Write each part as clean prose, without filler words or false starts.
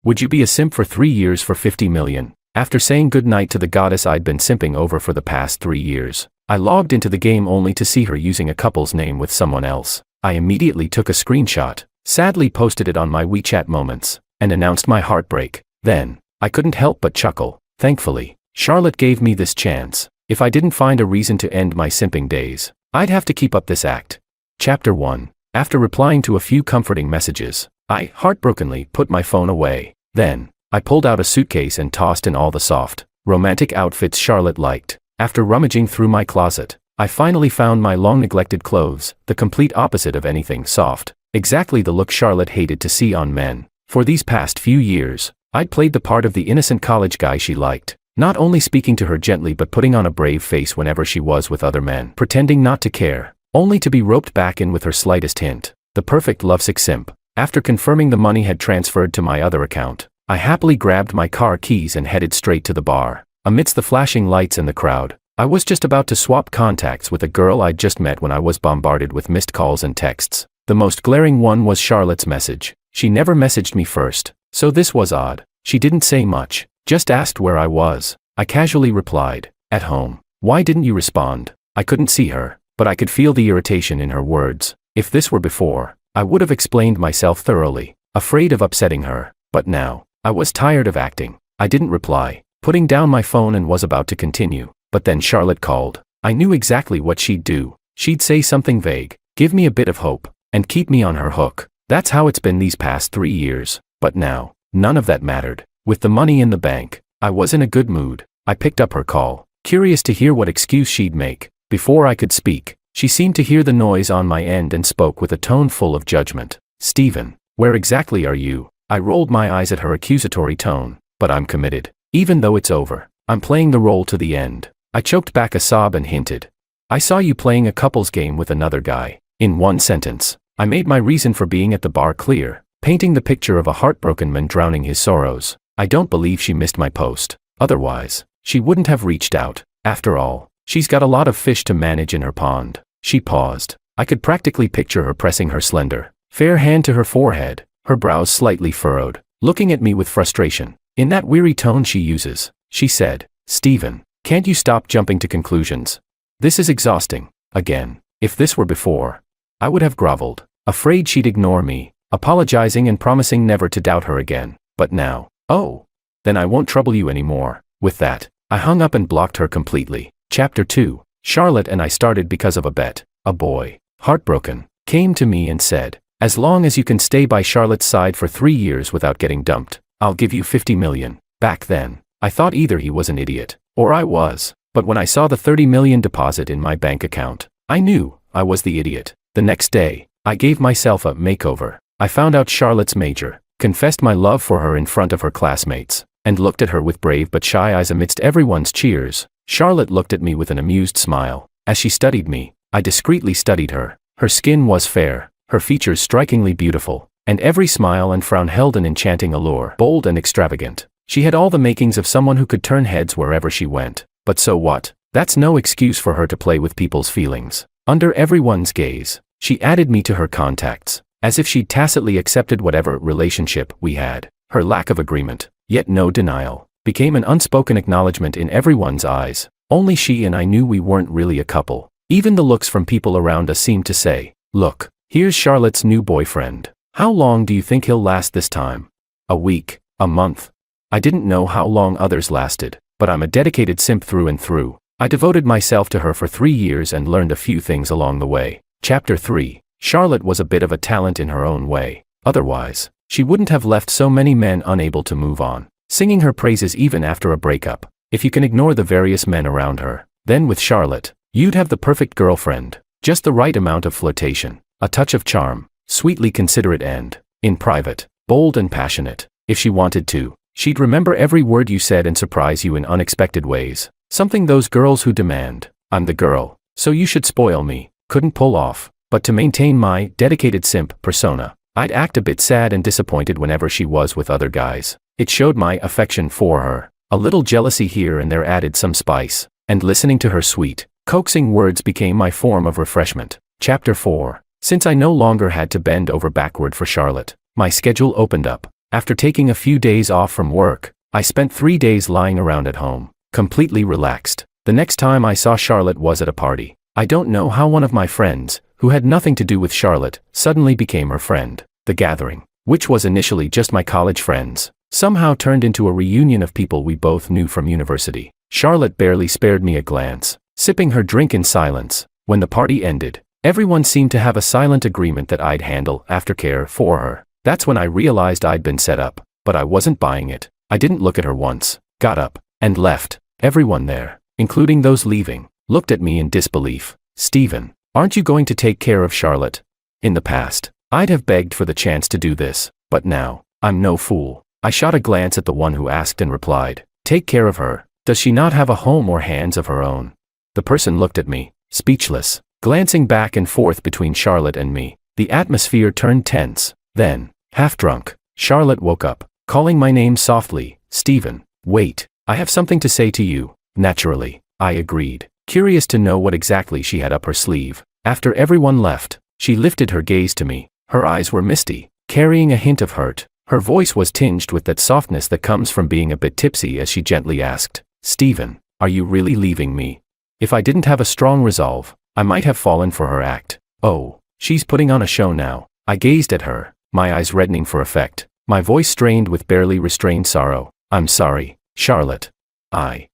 Would you be a simp for 3 years for 50 million? After saying goodnight to the goddess I'd been simping over for the past 3 years, I logged into the game only to see her using a couple's name with someone else. I immediately took a screenshot, sadly posted it on my WeChat Moments, and announced my heartbreak. Then, I couldn't help but chuckle. Thankfully, Charlotte gave me this chance. If I didn't find a reason to end my simping days, I'd have to keep up this act. Chapter 1. After replying to a few comforting messages, I heartbrokenly put my phone away. Then, I pulled out a suitcase and tossed in all the soft, romantic outfits Charlotte liked. After rummaging through my closet, I finally found my long-neglected clothes, the complete opposite of anything soft, exactly the look Charlotte hated to see on men. For these past few years, I'd played the part of the innocent college guy she liked, not only speaking to her gently but putting on a brave face whenever she was with other men, pretending not to care, only to be roped back in with her slightest hint. The perfect lovesick simp. After confirming the money had transferred to my other account, I happily grabbed my car keys and headed straight to the bar. Amidst the flashing lights and the crowd, I was just about to swap contacts with a girl I'd just met when I was bombarded with missed calls and texts. The most glaring one was Charlotte's message. She never messaged me first, so this was odd. She didn't say much, just asked where I was. I casually replied, "At home." "Why didn't you respond?" I couldn't see her, but I could feel the irritation in her words. If this were before, I would have explained myself thoroughly, afraid of upsetting her. But now, I was tired of acting. I didn't reply, putting down my phone, and was about to continue. But then Charlotte called. I knew exactly what she'd do. She'd say something vague, give me a bit of hope, and keep me on her hook. That's how it's been these past 3 years. But now, none of that mattered. With the money in the bank, I was in a good mood. I picked up her call, curious to hear what excuse she'd make. Before I could speak, she seemed to hear the noise on my end and spoke with a tone full of judgment. "Steven, where exactly are you?" I rolled my eyes at her accusatory tone. "But I'm committed. Even though it's over, I'm playing the role to the end." I choked back a sob and hinted, "I saw you playing a couple's game with another guy." In one sentence, I made my reason for being at the bar clear, painting the picture of a heartbroken man drowning his sorrows. I don't believe she missed my post. Otherwise, she wouldn't have reached out. After all, she's got a lot of fish to manage in her pond. She paused. I could practically picture her pressing her slender, fair hand to her forehead, her brows slightly furrowed, looking at me with frustration. In that weary tone she uses, she said, "Steven, can't you stop jumping to conclusions? This is exhausting." Again, if this were before, I would have groveled, afraid she'd ignore me, apologizing and promising never to doubt her again. But now, "Oh, then I won't trouble you anymore." With that, I hung up and blocked her completely. Chapter 2. Charlotte and I started because of a bet. A boy, heartbroken, came to me and said, "As long as you can stay by Charlotte's side for 3 years without getting dumped, I'll give you 50 million. Back then, I thought either he was an idiot, or I was, but when I saw the 30 million deposit in my bank account, I knew I was the idiot. The next day, I gave myself a makeover. I found out Charlotte's major, confessed my love for her in front of her classmates, and looked at her with brave but shy eyes amidst everyone's cheers. Charlotte looked at me with an amused smile. As she studied me, I discreetly studied her. Her skin was fair, her features strikingly beautiful, and every smile and frown held an enchanting allure, bold and extravagant. She had all the makings of someone who could turn heads wherever she went. But so what? That's no excuse for her to play with people's feelings. Under everyone's gaze, she added me to her contacts, as if she'd tacitly accepted whatever relationship we had. Her lack of agreement, yet no denial, became an unspoken acknowledgement in everyone's eyes. Only she and I knew we weren't really a couple. Even the looks from people around us seemed to say, "Look, here's Charlotte's new boyfriend. How long do you think he'll last this time? A week? A month?" I didn't know how long others lasted, but I'm a dedicated simp through and through. I devoted myself to her for 3 years and learned a few things along the way. Chapter 3. Charlotte was a bit of a talent in her own way. Otherwise, she wouldn't have left so many men unable to move on, singing her praises even after a breakup. If you can ignore the various men around her, then with Charlotte, you'd have the perfect girlfriend. Just the right amount of flirtation, a touch of charm, sweetly considerate and, in private, bold and passionate. If she wanted to, she'd remember every word you said and surprise you in unexpected ways. Something those girls who demand, "I'm the girl, so you should spoil me," couldn't pull off. But to maintain my dedicated simp persona, I'd act a bit sad and disappointed whenever she was with other guys. It showed my affection for her. A little jealousy here and there added some spice, and listening to her sweet, coaxing words became my form of refreshment. Chapter 4. Since I no longer had to bend over backward for Charlotte, my schedule opened up. After taking a few days off from work, I spent 3 days lying around at home, completely relaxed. The next time I saw Charlotte was at a party. I don't know how one of my friends, who had nothing to do with Charlotte, suddenly became her friend. The gathering, which was initially just my college friends, somehow turned into a reunion of people we both knew from university. Charlotte barely spared me a glance, sipping her drink in silence. When the party ended, everyone seemed to have a silent agreement that I'd handle aftercare for her. That's when I realized I'd been set up, but I wasn't buying it. I didn't look at her once, got up, and left. Everyone there, including those leaving, looked at me in disbelief. Stephen, aren't you going to take care of Charlotte? In the past, I'd have begged for the chance to do this, but now, I'm no fool. I shot a glance at the one who asked and replied, take care of her. Does she not have a home or hands of her own? The person looked at me, speechless, glancing back and forth between Charlotte and me. The atmosphere turned tense. Then, half drunk, Charlotte woke up, calling my name softly. Stephen, wait, I have something to say to you. Naturally, I agreed, curious to know what exactly she had up her sleeve. After everyone left, she lifted her gaze to me. Her eyes were misty, carrying a hint of hurt. Her voice was tinged with that softness that comes from being a bit tipsy as she gently asked, Stephen, are you really leaving me? If I didn't have a strong resolve, I might have fallen for her act. Oh, she's putting on a show now. I gazed at her, my eyes reddening for effect, my voice strained with barely restrained sorrow. I'm sorry, Charlotte. I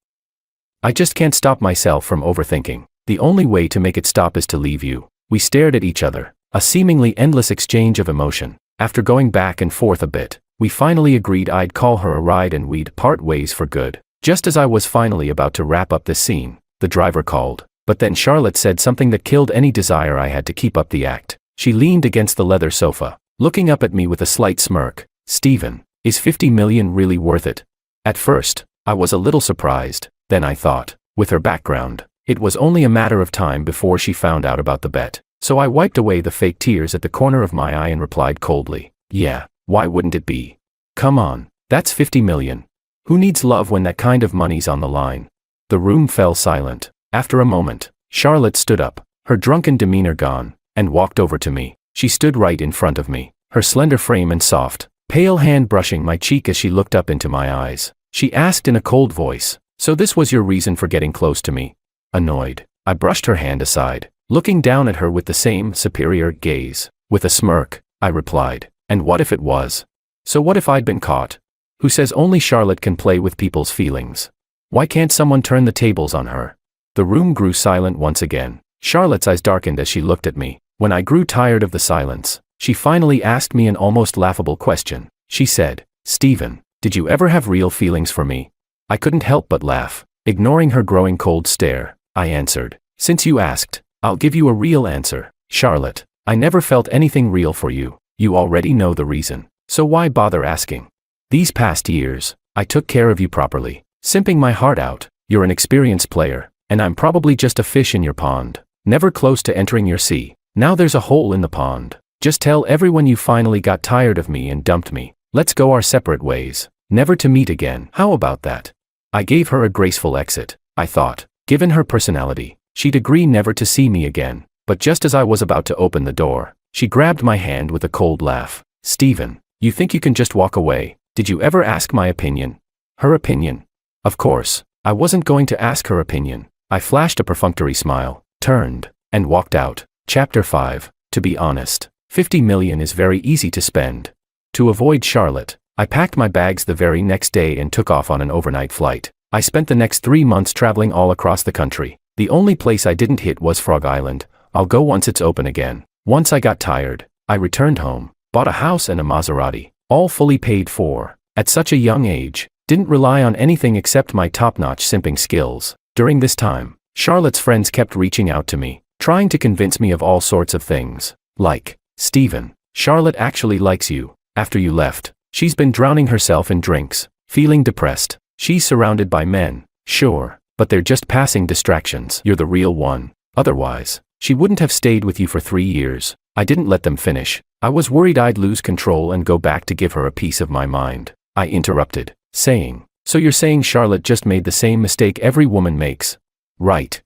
just can't stop myself from overthinking. The only way to make it stop is to leave you. We stared at each other, a seemingly endless exchange of emotion. After going back and forth a bit, we finally agreed I'd call her a ride and we'd part ways for good. Just as I was finally about to wrap up this scene, the driver called. But then Charlotte said something that killed any desire I had to keep up the act. She leaned against the leather sofa, looking up at me with a slight smirk. Stephen, is 50 million really worth it? At first, I was a little surprised. Then I thought, with her background, it was only a matter of time before she found out about the bet. So I wiped away the fake tears at the corner of my eye and replied coldly, yeah, why wouldn't it be? Come on, that's 50 million. Who needs love when that kind of money's on the line? The room fell silent. After a moment, Charlotte stood up, her drunken demeanor gone, and walked over to me. She stood right in front of me, her slender frame and soft, pale hand brushing my cheek as she looked up into my eyes. She asked in a cold voice, so this was your reason for getting close to me? Annoyed, I brushed her hand aside, looking down at her with the same superior gaze. With a smirk, I replied, and what if it was? So what if I'd been caught? Who says only Charlotte can play with people's feelings? Why can't someone turn the tables on her? The room grew silent once again. Charlotte's eyes darkened as she looked at me. When I grew tired of the silence, she finally asked me an almost laughable question. She said, Stephen, did you ever have real feelings for me? I couldn't help but laugh. Ignoring her growing cold stare, I answered, since you asked, I'll give you a real answer. Charlotte, I never felt anything real for you. You already know the reason. So why bother asking? These past years, I took care of you properly, simping my heart out. You're an experienced player, and I'm probably just a fish in your pond, never close to entering your sea. Now there's a hole in the pond. Just tell everyone you finally got tired of me and dumped me. Let's go our separate ways, never to meet again. How about that? I gave her a graceful exit. I thought, given her personality, she'd agree never to see me again. But just as I was about to open the door, she grabbed my hand with a cold laugh. Stephen, you think you can just walk away? Did you ever ask my opinion? Her opinion? Of course, I wasn't going to ask her opinion. I flashed a perfunctory smile, turned, and walked out. Chapter 5. To be honest, 50 million is very easy to spend. To avoid Charlotte, I packed my bags the very next day and took off on an overnight flight. I spent the next 3 months traveling all across the country. The only place I didn't hit was Frog Island. I'll go once it's open again. Once I got tired, I returned home, bought a house and a Maserati, all fully paid for. At such a young age, didn't rely on anything except my top-notch simping skills. During this time, Charlotte's friends kept reaching out to me, trying to convince me of all sorts of things. Like, Stephen, Charlotte actually likes you. After you left, she's been drowning herself in drinks, feeling depressed. She's surrounded by men, sure, but they're just passing distractions. You're the real one. Otherwise, she wouldn't have stayed with you for 3 years. I didn't let them finish. I was worried I'd lose control and go back to give her a piece of my mind. I interrupted, saying, so you're saying Charlotte just made the same mistake every woman makes? Right.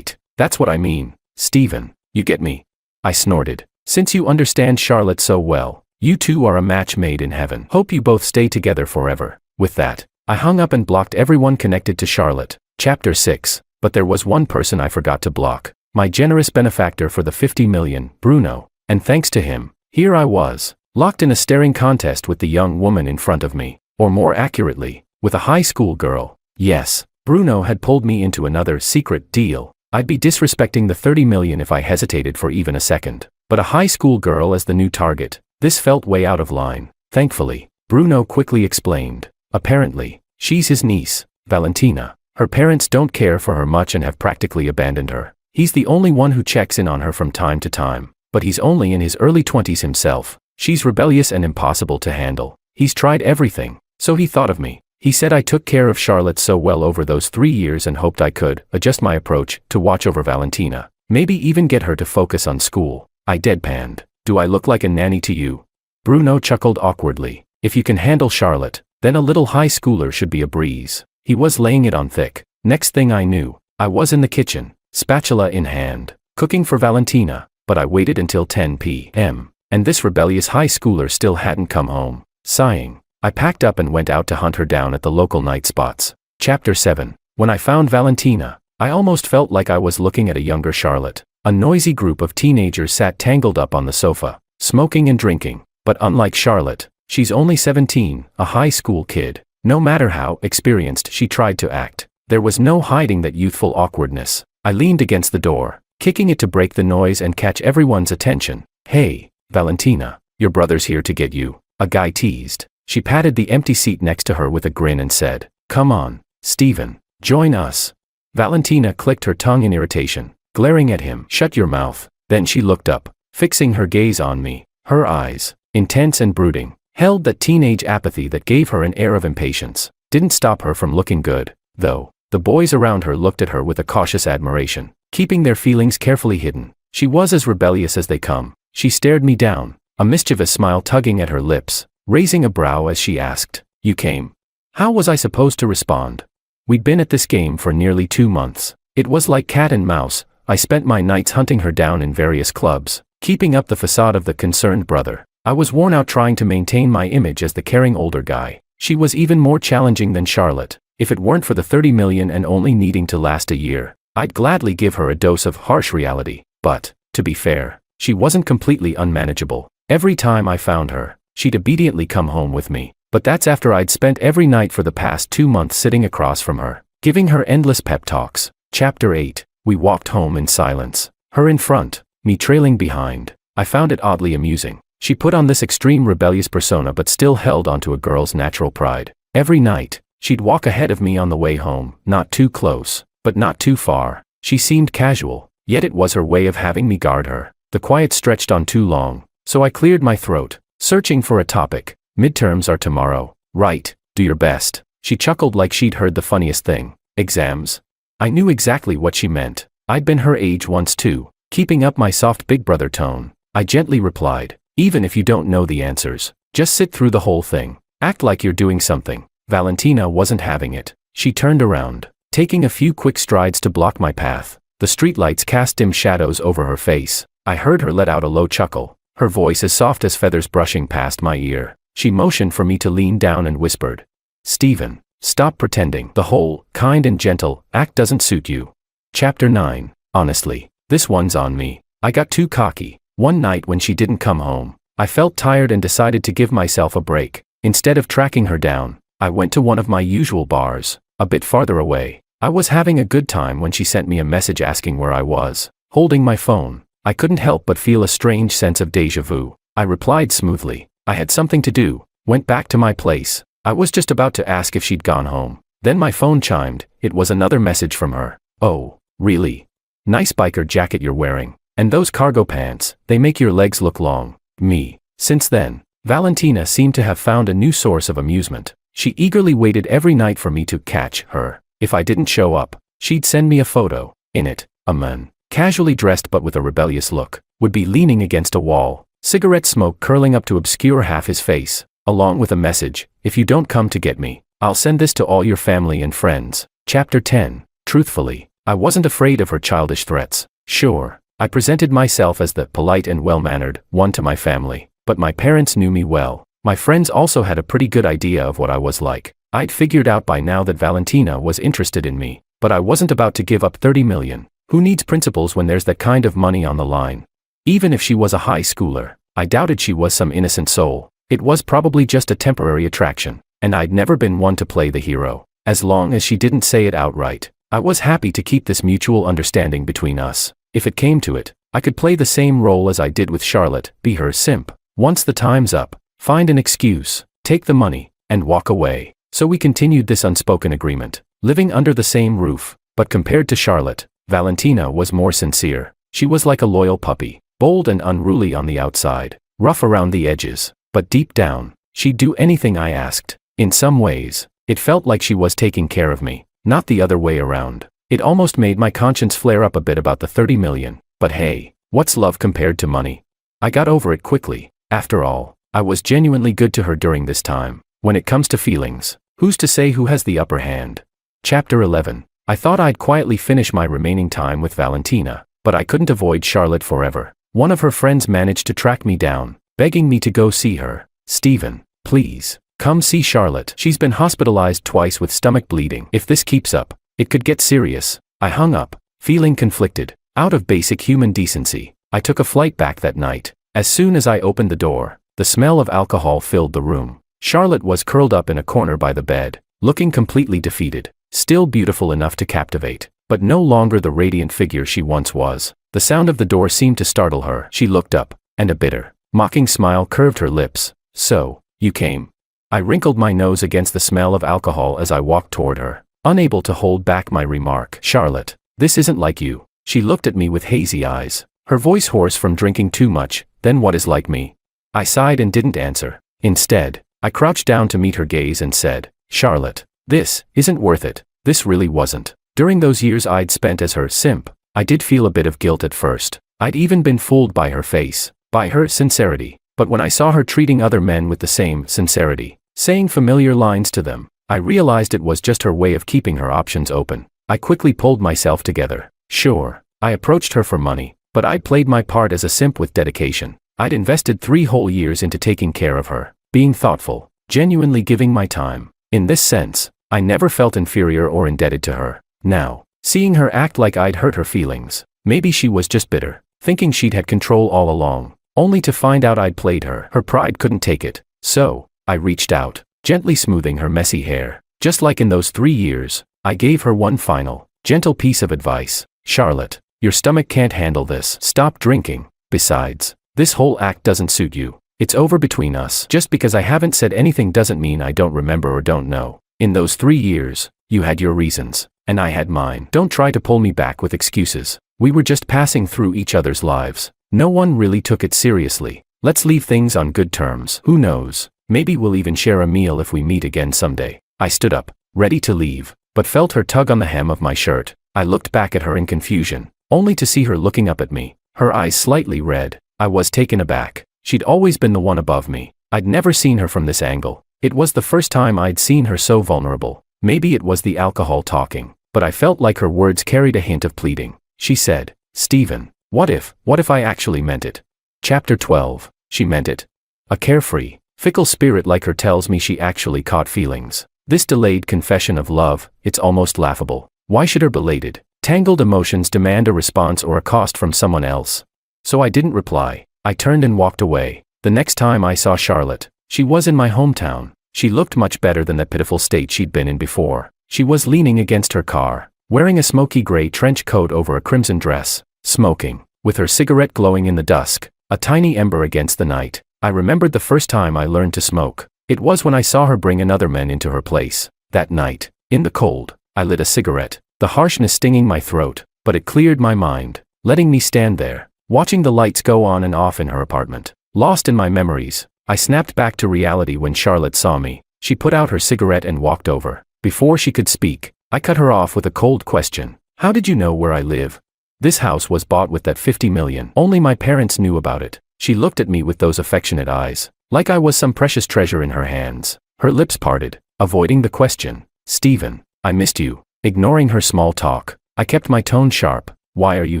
That's what I mean. Stephen, you get me? I snorted. Since you understand Charlotte so well, You two are a match made in heaven. Hope you both stay together forever. With that, I hung up and blocked everyone connected to Charlotte. Chapter 6. But there was one person I forgot to block. My generous benefactor for the 50 million, Bruno. And thanks to him, here I was, locked in a staring contest with the young woman in front of me. Or more accurately, with a high school girl. Yes, Bruno had pulled me into another secret deal. I'd be disrespecting the 30 million if I hesitated for even a second. But a high school girl as the new target, this felt way out of line. Thankfully, Bruno quickly explained. Apparently, she's his niece, Valentina. Her parents don't care for her much and have practically abandoned her. He's the only one who checks in on her from time to time, but he's only in his early 20s himself. She's rebellious and impossible to handle. He's tried everything, so he thought of me. He said I took care of Charlotte so well over those 3 years and hoped I could adjust my approach to watch over Valentina. Maybe even get her to focus on school. I deadpanned. Do I look like a nanny to you? Bruno chuckled awkwardly. If you can handle Charlotte, then a little high schooler should be a breeze. He was laying it on thick. Next thing I knew, I was in the kitchen, spatula in hand, cooking for Valentina, but I waited until 10 p.m., and this rebellious high schooler still hadn't come home. Sighing, I packed up and went out to hunt her down at the local night spots. Chapter 7. When I found Valentina, I almost felt like I was looking at a younger Charlotte. A noisy group of teenagers sat tangled up on the sofa, smoking and drinking, but unlike Charlotte, she's only 17, a high school kid. No matter how experienced she tried to act, there was no hiding that youthful awkwardness. I leaned against the door, kicking it to break the noise and catch everyone's attention. Hey, Valentina, your brother's here to get you, a guy teased. She patted the empty seat next to her with a grin and said, come on, Steven, join us. Valentina clicked her tongue in irritation, glaring at him. Shut your mouth. Then she looked up, fixing her gaze on me. Her eyes, intense and brooding, held that teenage apathy that gave her an air of impatience. Didn't stop her from looking good, though. The boys around her looked at her with a cautious admiration, keeping their feelings carefully hidden. She was as rebellious as they come. She stared me down, a mischievous smile tugging at her lips, raising a brow as she asked, you came? How was I supposed to respond? We'd been at this game for nearly 2 months. It was like cat and mouse. I spent my nights hunting her down in various clubs, keeping up the facade of the concerned brother. I was worn out trying to maintain my image as the caring older guy. She was even more challenging than Charlotte. If it weren't for the 30 million and only needing to last a year, I'd gladly give her a dose of harsh reality. But, to be fair, she wasn't completely unmanageable. Every time I found her, she'd obediently come home with me. But that's after I'd spent every night for the past 2 months sitting across from her, giving her endless pep talks. Chapter 8. We walked home in silence. Her in front, me trailing behind. I found it oddly amusing. She put on this extreme rebellious persona but still held onto a girl's natural pride. Every night, she'd walk ahead of me on the way home, not too close, but not too far. She seemed casual, yet it was her way of having me guard her. The quiet stretched on too long, so I cleared my throat, searching for a topic. Midterms are tomorrow, right? Do your best. She chuckled like she'd heard the funniest thing. Exams? I knew exactly what she meant. I'd been her age once too. Keeping up my soft big brother tone, I gently replied, even if you don't know the answers, just sit through the whole thing. Act like you're doing something. Valentina wasn't having it. She turned around, taking a few quick strides to block my path. The streetlights cast dim shadows over her face. I heard her let out a low chuckle, her voice as soft as feathers brushing past my ear. She motioned for me to lean down and whispered, Steven, stop pretending. The whole, kind and gentle, act doesn't suit you. Chapter 9. Honestly, this one's on me. I got too cocky. One night when she didn't come home, I felt tired and decided to give myself a break. Instead of tracking her down, I went to one of my usual bars, a bit farther away. I was having a good time when she sent me a message asking where I was. Holding my phone, I couldn't help but feel a strange sense of déjà vu. I replied smoothly, I had something to do, went back to my place. I was just about to ask if she'd gone home. Then my phone chimed. It was another message from her. Oh, really? Nice biker jacket you're wearing. And those cargo pants, they make your legs look long. Me. Since then, Valentina seemed to have found a new source of amusement. She eagerly waited every night for me to catch her. If I didn't show up, she'd send me a photo. In it, a man, casually dressed but with a rebellious look, would be leaning against a wall, cigarette smoke curling up to obscure half his face, along with a message, if you don't come to get me, I'll send this to all your family and friends. Chapter 10. Truthfully, I wasn't afraid of her childish threats. Sure, I presented myself as the polite and well-mannered one to my family, But my parents knew me well. My friends also had a pretty good idea of what I was like. I'd figured out by now that Valentina was interested in me, but I wasn't about to give up 30 million. Who needs principles when there's that kind of money on the line? Even if she was a high schooler, I doubted she was some innocent soul. It was probably just a temporary attraction, and I'd never been one to play the hero. As long as she didn't say it outright, I was happy to keep this mutual understanding between us. If it came to it, I could play the same role as I did with Charlotte, be her simp. Once the time's up, find an excuse, take the money, and walk away. So we continued this unspoken agreement, living under the same roof. But compared to Charlotte, Valentina was more sincere. She was like a loyal puppy, bold and unruly on the outside, rough around the edges, but deep down, she'd do anything I asked. In some ways, it felt like she was taking care of me, not the other way around. It almost made my conscience flare up a bit about the 30 million, but hey, what's love compared to money? I got over it quickly. After all, I was genuinely good to her during this time. When it comes to feelings, who's to say who has the upper hand? Chapter 11. I thought I'd quietly finish my remaining time with Valentina, but I couldn't avoid Charlotte forever. One of her friends managed to track me down, begging me to go see her. "Stephen, please, come see Charlotte. She's been hospitalized twice with stomach bleeding. If this keeps up, it could get serious." I hung up, feeling conflicted. Out of basic human decency, I took a flight back that night. As soon as I opened the door, the smell of alcohol filled the room. Charlotte was curled up in a corner by the bed, looking completely defeated, still beautiful enough to captivate, but no longer the radiant figure she once was. The sound of the door seemed to startle her. She looked up, and a bitter, mocking smile curved her lips. "So, you came." I wrinkled my nose against the smell of alcohol as I walked toward her, unable to hold back my remark. "Charlotte, this isn't like you." She looked at me with hazy eyes, her voice hoarse from drinking too much. "Then what is like me?" I sighed and didn't answer. Instead, I crouched down to meet her gaze and said, "Charlotte, this isn't worth it." This really wasn't. During those years I'd spent as her simp, I did feel a bit of guilt at first. I'd even been fooled by her face, by her sincerity. But when I saw her treating other men with the same sincerity, saying familiar lines to them, I realized it was just her way of keeping her options open. I quickly pulled myself together. Sure, I approached her for money, but I'd played my part as a simp with dedication. I'd invested 3 whole years into taking care of her, being thoughtful, genuinely giving my time. In this sense, I never felt inferior or indebted to her. Now, seeing her act like I'd hurt her feelings, maybe she was just bitter, thinking she'd had control all along, only to find out I'd played her. Her pride couldn't take it. So, I reached out, gently smoothing her messy hair. Just like in those 3 years, I gave her one final, gentle piece of advice. "Charlotte, your stomach can't handle this. Stop drinking. Besides, this whole act doesn't suit you. It's over between us. Just because I haven't said anything doesn't mean I don't remember or don't know. In those 3 years, you had your reasons, and I had mine. Don't try to pull me back with excuses. We were just passing through each other's lives. No one really took it seriously. Let's leave things on good terms. Who knows? Maybe we'll even share a meal if we meet again someday." I stood up, ready to leave, but felt her tug on the hem of my shirt. I looked back at her in confusion, only to see her looking up at me, her eyes slightly red. I was taken aback. She'd always been the one above me. I'd never seen her from this angle. It was the first time I'd seen her so vulnerable. Maybe it was the alcohol talking, but I felt like her words carried a hint of pleading. She said, "Stephen, what if I actually meant it?" Chapter 12. She meant it. A carefree, fickle spirit like her tells me she actually caught feelings. This delayed confession of love, it's almost laughable. Why should her belated, tangled emotions demand a response or a cost from someone else? So I didn't reply. I turned and walked away. The next time I saw Charlotte, she was in my hometown. She looked much better than the pitiful state she'd been in before. She was leaning against her car, wearing a smoky gray trench coat over a crimson dress, smoking, with her cigarette glowing in the dusk, a tiny ember against the night. I remembered the first time I learned to smoke. It was when I saw her bring another man into her place. That night, in the cold, I lit a cigarette, the harshness stinging my throat, but it cleared my mind, letting me stand there, watching the lights go on and off in her apartment. Lost in my memories, I snapped back to reality when Charlotte saw me. She put out her cigarette and walked over. Before she could speak, I cut her off with a cold question. "How did you know where I live?" "This house was bought with that 50 million. Only my parents knew about it." She looked at me with those affectionate eyes, like I was some precious treasure in her hands. Her lips parted, avoiding the question. "Stephen, I missed you." Ignoring her small talk, I kept my tone sharp. "Why are you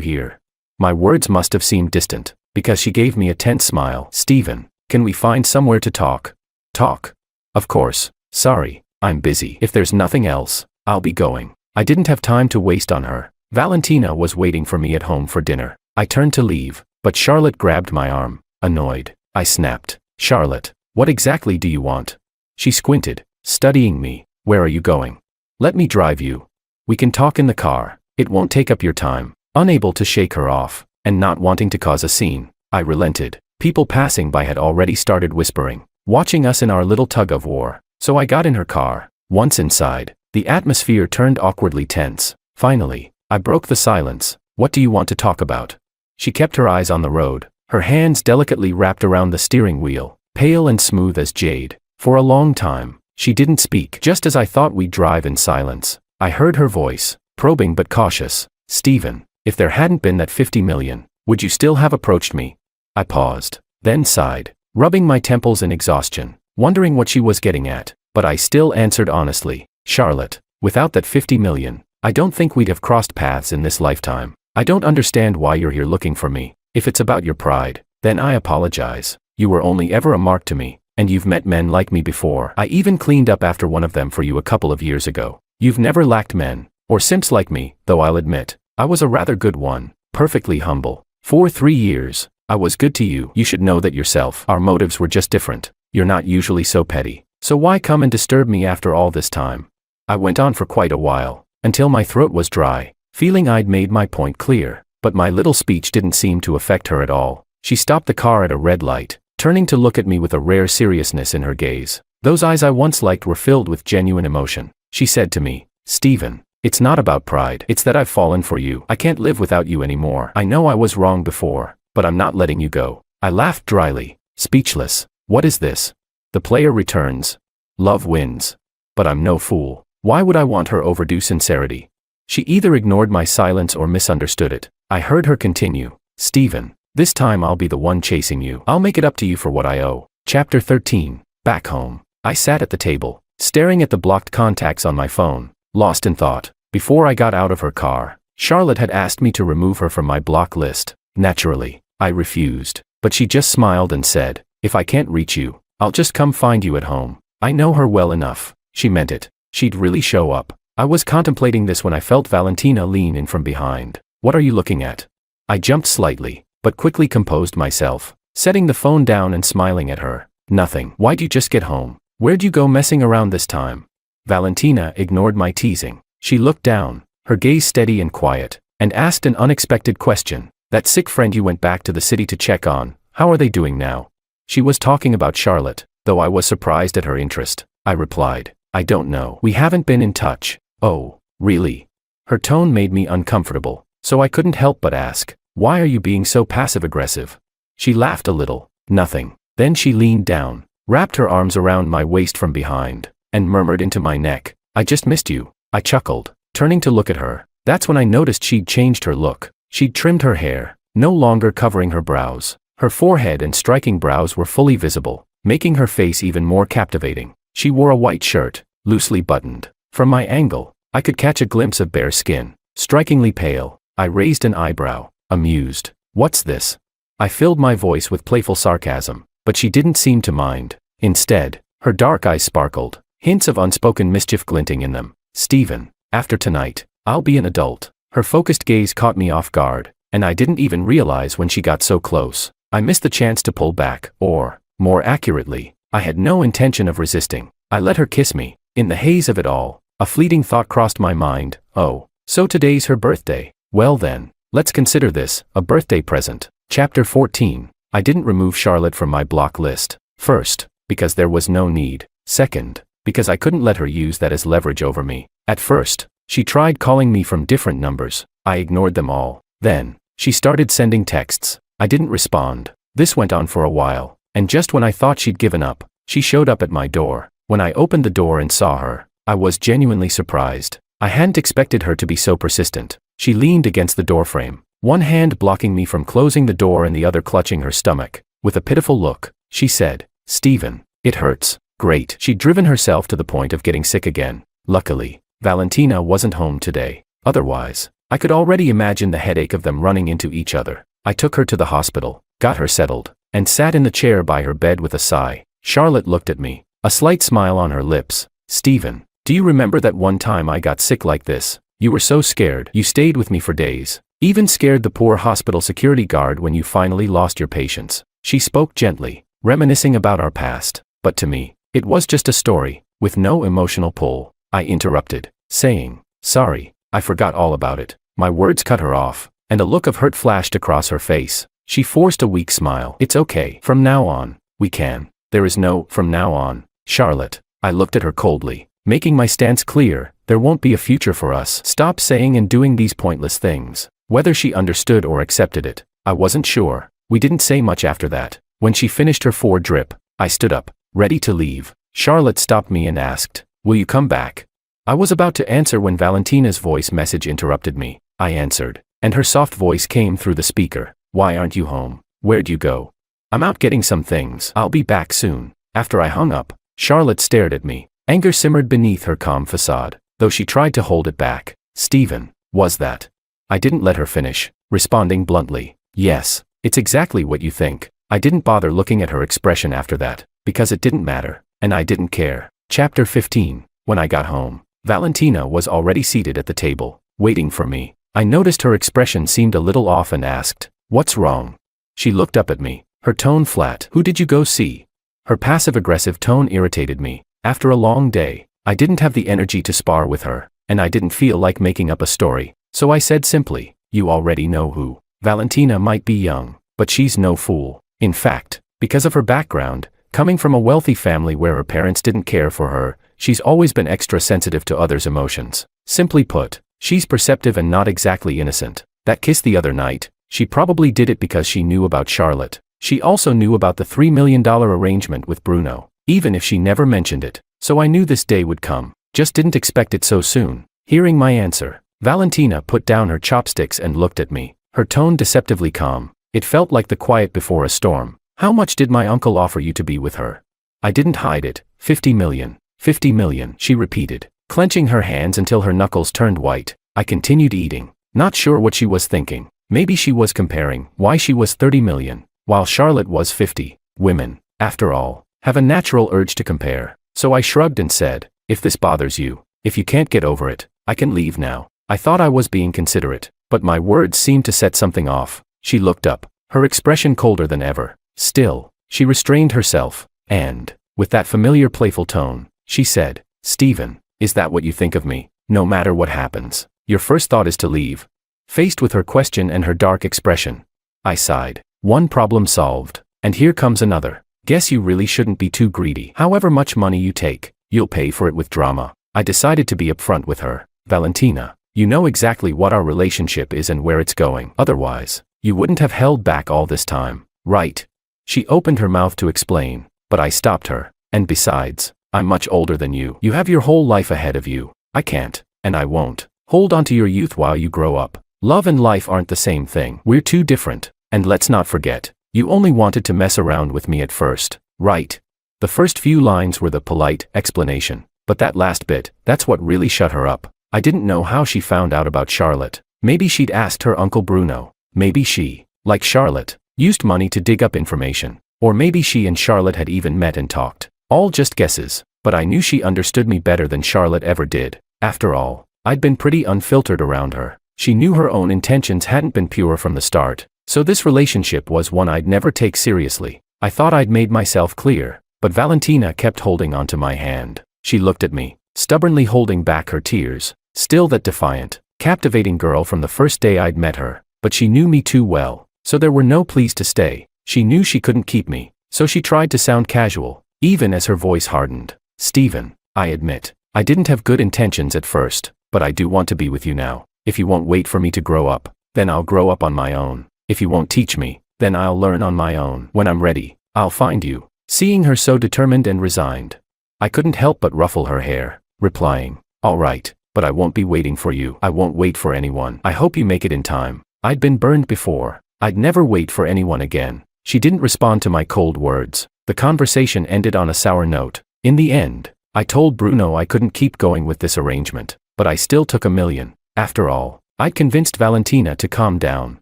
here?" My words must have seemed distant, because she gave me a tense smile. "Stephen, Can we find somewhere to talk? Talk? Of course. Sorry, I'm busy. If there's nothing else, I'll be going. I didn't have time to waste on her. Valentina was waiting for me at home for dinner. I turned to leave, but Charlotte grabbed my arm. Annoyed, I snapped, Charlotte, what exactly do you want? She squinted, studying me. Where are you going? Let me drive you. We can talk in the car. It won't take up your time. Unable to shake her off, and not wanting to cause a scene, I relented. People passing by had already started whispering, watching us in our little tug-of-war, so I got in her car. Once inside, the atmosphere turned awkwardly tense. Finally, I broke the silence. What do you want to talk about? She kept her eyes on the road, her hands delicately wrapped around the steering wheel, pale and smooth as jade. For a long time, she didn't speak. Just as I thought we'd drive in silence, I heard her voice, probing but cautious. Stephen, if there hadn't been that 50 million, would you still have approached me? I paused, then sighed, rubbing my temples in exhaustion, wondering what she was getting at, but I still answered honestly, Charlotte, without that 50 million, I don't think we'd have crossed paths in this lifetime. I don't understand why you're here looking for me. If it's about your pride, then I apologize. You were only ever a mark to me, and you've met men like me before. I even cleaned up after one of them for you a couple of years ago. You've never lacked men, or simps like me, though I'll admit, I was a rather good one, perfectly humble. For 3 years, I was good to you. You should know that yourself. Our motives were just different. You're not usually so petty. So why come and disturb me after all this time? I went on for quite a while, until my throat was dry, feeling I'd made my point clear, but my little speech didn't seem to affect her at all. She stopped the car at a red light, turning to look at me with a rare seriousness in her gaze. Those eyes I once liked were filled with genuine emotion. She said to me, Stephen, it's not about pride. It's that I've fallen for you. I can't live without you anymore. I know I was wrong before, but I'm not letting you go. I laughed dryly, speechless. What is this? The player returns. Love wins. But I'm no fool. Why would I want her overdue sincerity? She either ignored my silence or misunderstood it. I heard her continue, Stephen, this time I'll be the one chasing you. I'll make it up to you for what I owe. Chapter 13, Back Home. I sat at the table, staring at the blocked contacts on my phone, lost in thought. Before I got out of her car, Charlotte had asked me to remove her from my block list. Naturally, I refused, but she just smiled and said, if I can't reach you, I'll just come find you at home. I know her well enough. She meant it. She'd really show up. I was contemplating this when I felt Valentina lean in from behind. What are you looking at? I jumped slightly, but quickly composed myself, setting the phone down and smiling at her. Nothing. Why'd you just get home? Where'd you go messing around this time? Valentina ignored my teasing. She looked down, her gaze steady and quiet, and asked an unexpected question. That sick friend you went back to the city to check on, how are they doing now? She was talking about Charlotte, though I was surprised at her interest. I replied, I don't know. We haven't been in touch. Oh, really? Her tone made me uncomfortable, so I couldn't help but ask, why are you being so passive-aggressive? She laughed a little. Nothing. Then she leaned down, wrapped her arms around my waist from behind, and murmured into my neck, I just missed you. I chuckled, turning to look at her. That's when I noticed she'd changed her look. She'd trimmed her hair, no longer covering her brows. Her forehead and striking brows were fully visible, making her face even more captivating. She wore a white shirt, loosely buttoned. From my angle, I could catch a glimpse of bare skin, strikingly pale. I raised an eyebrow, amused. What's this? I filled my voice with playful sarcasm, but she didn't seem to mind. Instead, her dark eyes sparkled, hints of unspoken mischief glinting in them. Stephen, after tonight, I'll be an adult. Her focused gaze caught me off guard, and I didn't even realize when she got so close. I missed the chance to pull back, or, more accurately, I had no intention of resisting. I let her kiss me. In the haze of it all, a fleeting thought crossed my mind. Oh, so today's her birthday. Well then, let's consider this a birthday present. Chapter 14. I didn't remove Charlotte from my block list. First, because there was no need. Second, because I couldn't let her use that as leverage over me. At first, she tried calling me from different numbers. I ignored them all. Then, she started sending texts. I didn't respond. This went on for a while, and just when I thought she'd given up, she showed up at my door. When I opened the door and saw her, I was genuinely surprised. I hadn't expected her to be so persistent. She leaned against the doorframe, one hand blocking me from closing the door and the other clutching her stomach. With a pitiful look, she said, Stephen, it hurts. Great. She'd driven herself to the point of getting sick again. Luckily, Valentina wasn't home today. Otherwise, I could already imagine the headache of them running into each other. I took her to the hospital, got her settled, and sat in the chair by her bed with a sigh. Charlotte looked at me, a slight smile on her lips. Stephen, do you remember that one time I got sick like this? You were so scared. You stayed with me for days. Even scared the poor hospital security guard when you finally lost your patience. She spoke gently, reminiscing about our past. But to me, it was just a story, with no emotional pull. I interrupted, saying, sorry, I forgot all about it. My words cut her off, and a look of hurt flashed across her face. She forced a weak smile. It's okay. From now on, we can. There is no from now on, Charlotte. I looked at her coldly, making my stance clear. There won't be a future for us. Stop saying and doing these pointless things. Whether she understood or accepted it, I wasn't sure. We didn't say much after that. When she finished her 4-drip, I stood up, ready to leave. Charlotte stopped me and asked, will you come back? I was about to answer when Valentina's voice message interrupted me. I answered, and her soft voice came through the speaker. Why aren't you home? Where'd you go? I'm out getting some things. I'll be back soon. After I hung up, Charlotte stared at me. Anger simmered beneath her calm facade, though she tried to hold it back. Stephen, was that? I didn't let her finish, responding bluntly. Yes, it's exactly what you think. I didn't bother looking at her expression after that, because it didn't matter, and I didn't care. Chapter 15. When I got home, Valentina was already seated at the table, waiting for me. I noticed her expression seemed a little off and asked, what's wrong? She looked up at me, her tone flat. Who did you go see? Her passive-aggressive tone irritated me. After a long day, I didn't have the energy to spar with her, and I didn't feel like making up a story, so I said simply, you already know who. Valentina might be young, but she's no fool. In fact, because of her background, coming from a wealthy family where her parents didn't care for her, she's always been extra sensitive to others' emotions. Simply put, she's perceptive and not exactly innocent. That kiss the other night, she probably did it because she knew about Charlotte. She also knew about the $3 million arrangement with Bruno, even if she never mentioned it. So I knew this day would come, just didn't expect it so soon. Hearing my answer, Valentina put down her chopsticks and looked at me, her tone deceptively calm. It felt like the quiet before a storm. How much did my uncle offer you to be with her? I didn't hide it. 50 million. 50 million, she repeated, clenching her hands until her knuckles turned white. I continued eating, not sure what she was thinking. Maybe she was comparing why she was 30 million, while Charlotte was 50. Women, after all, have a natural urge to compare. So I shrugged and said, if this bothers you, if you can't get over it, I can leave now. I thought I was being considerate, but my words seemed to set something off. She looked up, her expression colder than ever. Still, she restrained herself, and, with that familiar playful tone, she said, Stephen, is that what you think of me? No matter what happens, your first thought is to leave? Faced with her question and her dark expression, I sighed. One problem solved, and here comes another. Guess you really shouldn't be too greedy. However much money you take, you'll pay for it with drama. I decided to be upfront with her. Valentina, you know exactly what our relationship is and where it's going. Otherwise, you wouldn't have held back all this time, right? She opened her mouth to explain, but I stopped her. And besides, I'm much older than you. You have your whole life ahead of you. I can't, and I won't, hold on to your youth while you grow up. Love and life aren't the same thing. We're too different. And let's not forget, you only wanted to mess around with me at first, right? The first few lines were the polite explanation, but that last bit, that's what really shut her up. I didn't know how she found out about Charlotte. Maybe she'd asked her uncle Bruno. Maybe she, like Charlotte, used money to dig up information. Or maybe she and Charlotte had even met and talked. All just guesses, but I knew she understood me better than Charlotte ever did. After all, I'd been pretty unfiltered around her. She knew her own intentions hadn't been pure from the start, so this relationship was one I'd never take seriously. I thought I'd made myself clear, but Valentina kept holding onto my hand. She looked at me, stubbornly holding back her tears. Still that defiant, captivating girl from the first day I'd met her, but she knew me too well, so there were no pleas to stay. She knew she couldn't keep me, so she tried to sound casual, even as her voice hardened. Stephen, I admit, I didn't have good intentions at first, but I do want to be with you now. If you won't wait for me to grow up, then I'll grow up on my own. If you won't teach me, then I'll learn on my own. When I'm ready, I'll find you. Seeing her so determined and resigned, I couldn't help but ruffle her hair, replying, all right, but I won't be waiting for you. I won't wait for anyone. I hope you make it in time. I'd been burned before. I'd never wait for anyone again. She didn't respond to my cold words. The conversation ended on a sour note. In the end, I told Bruno I couldn't keep going with this arrangement, but I still took $1 million. After all, I'd convinced Valentina to calm down,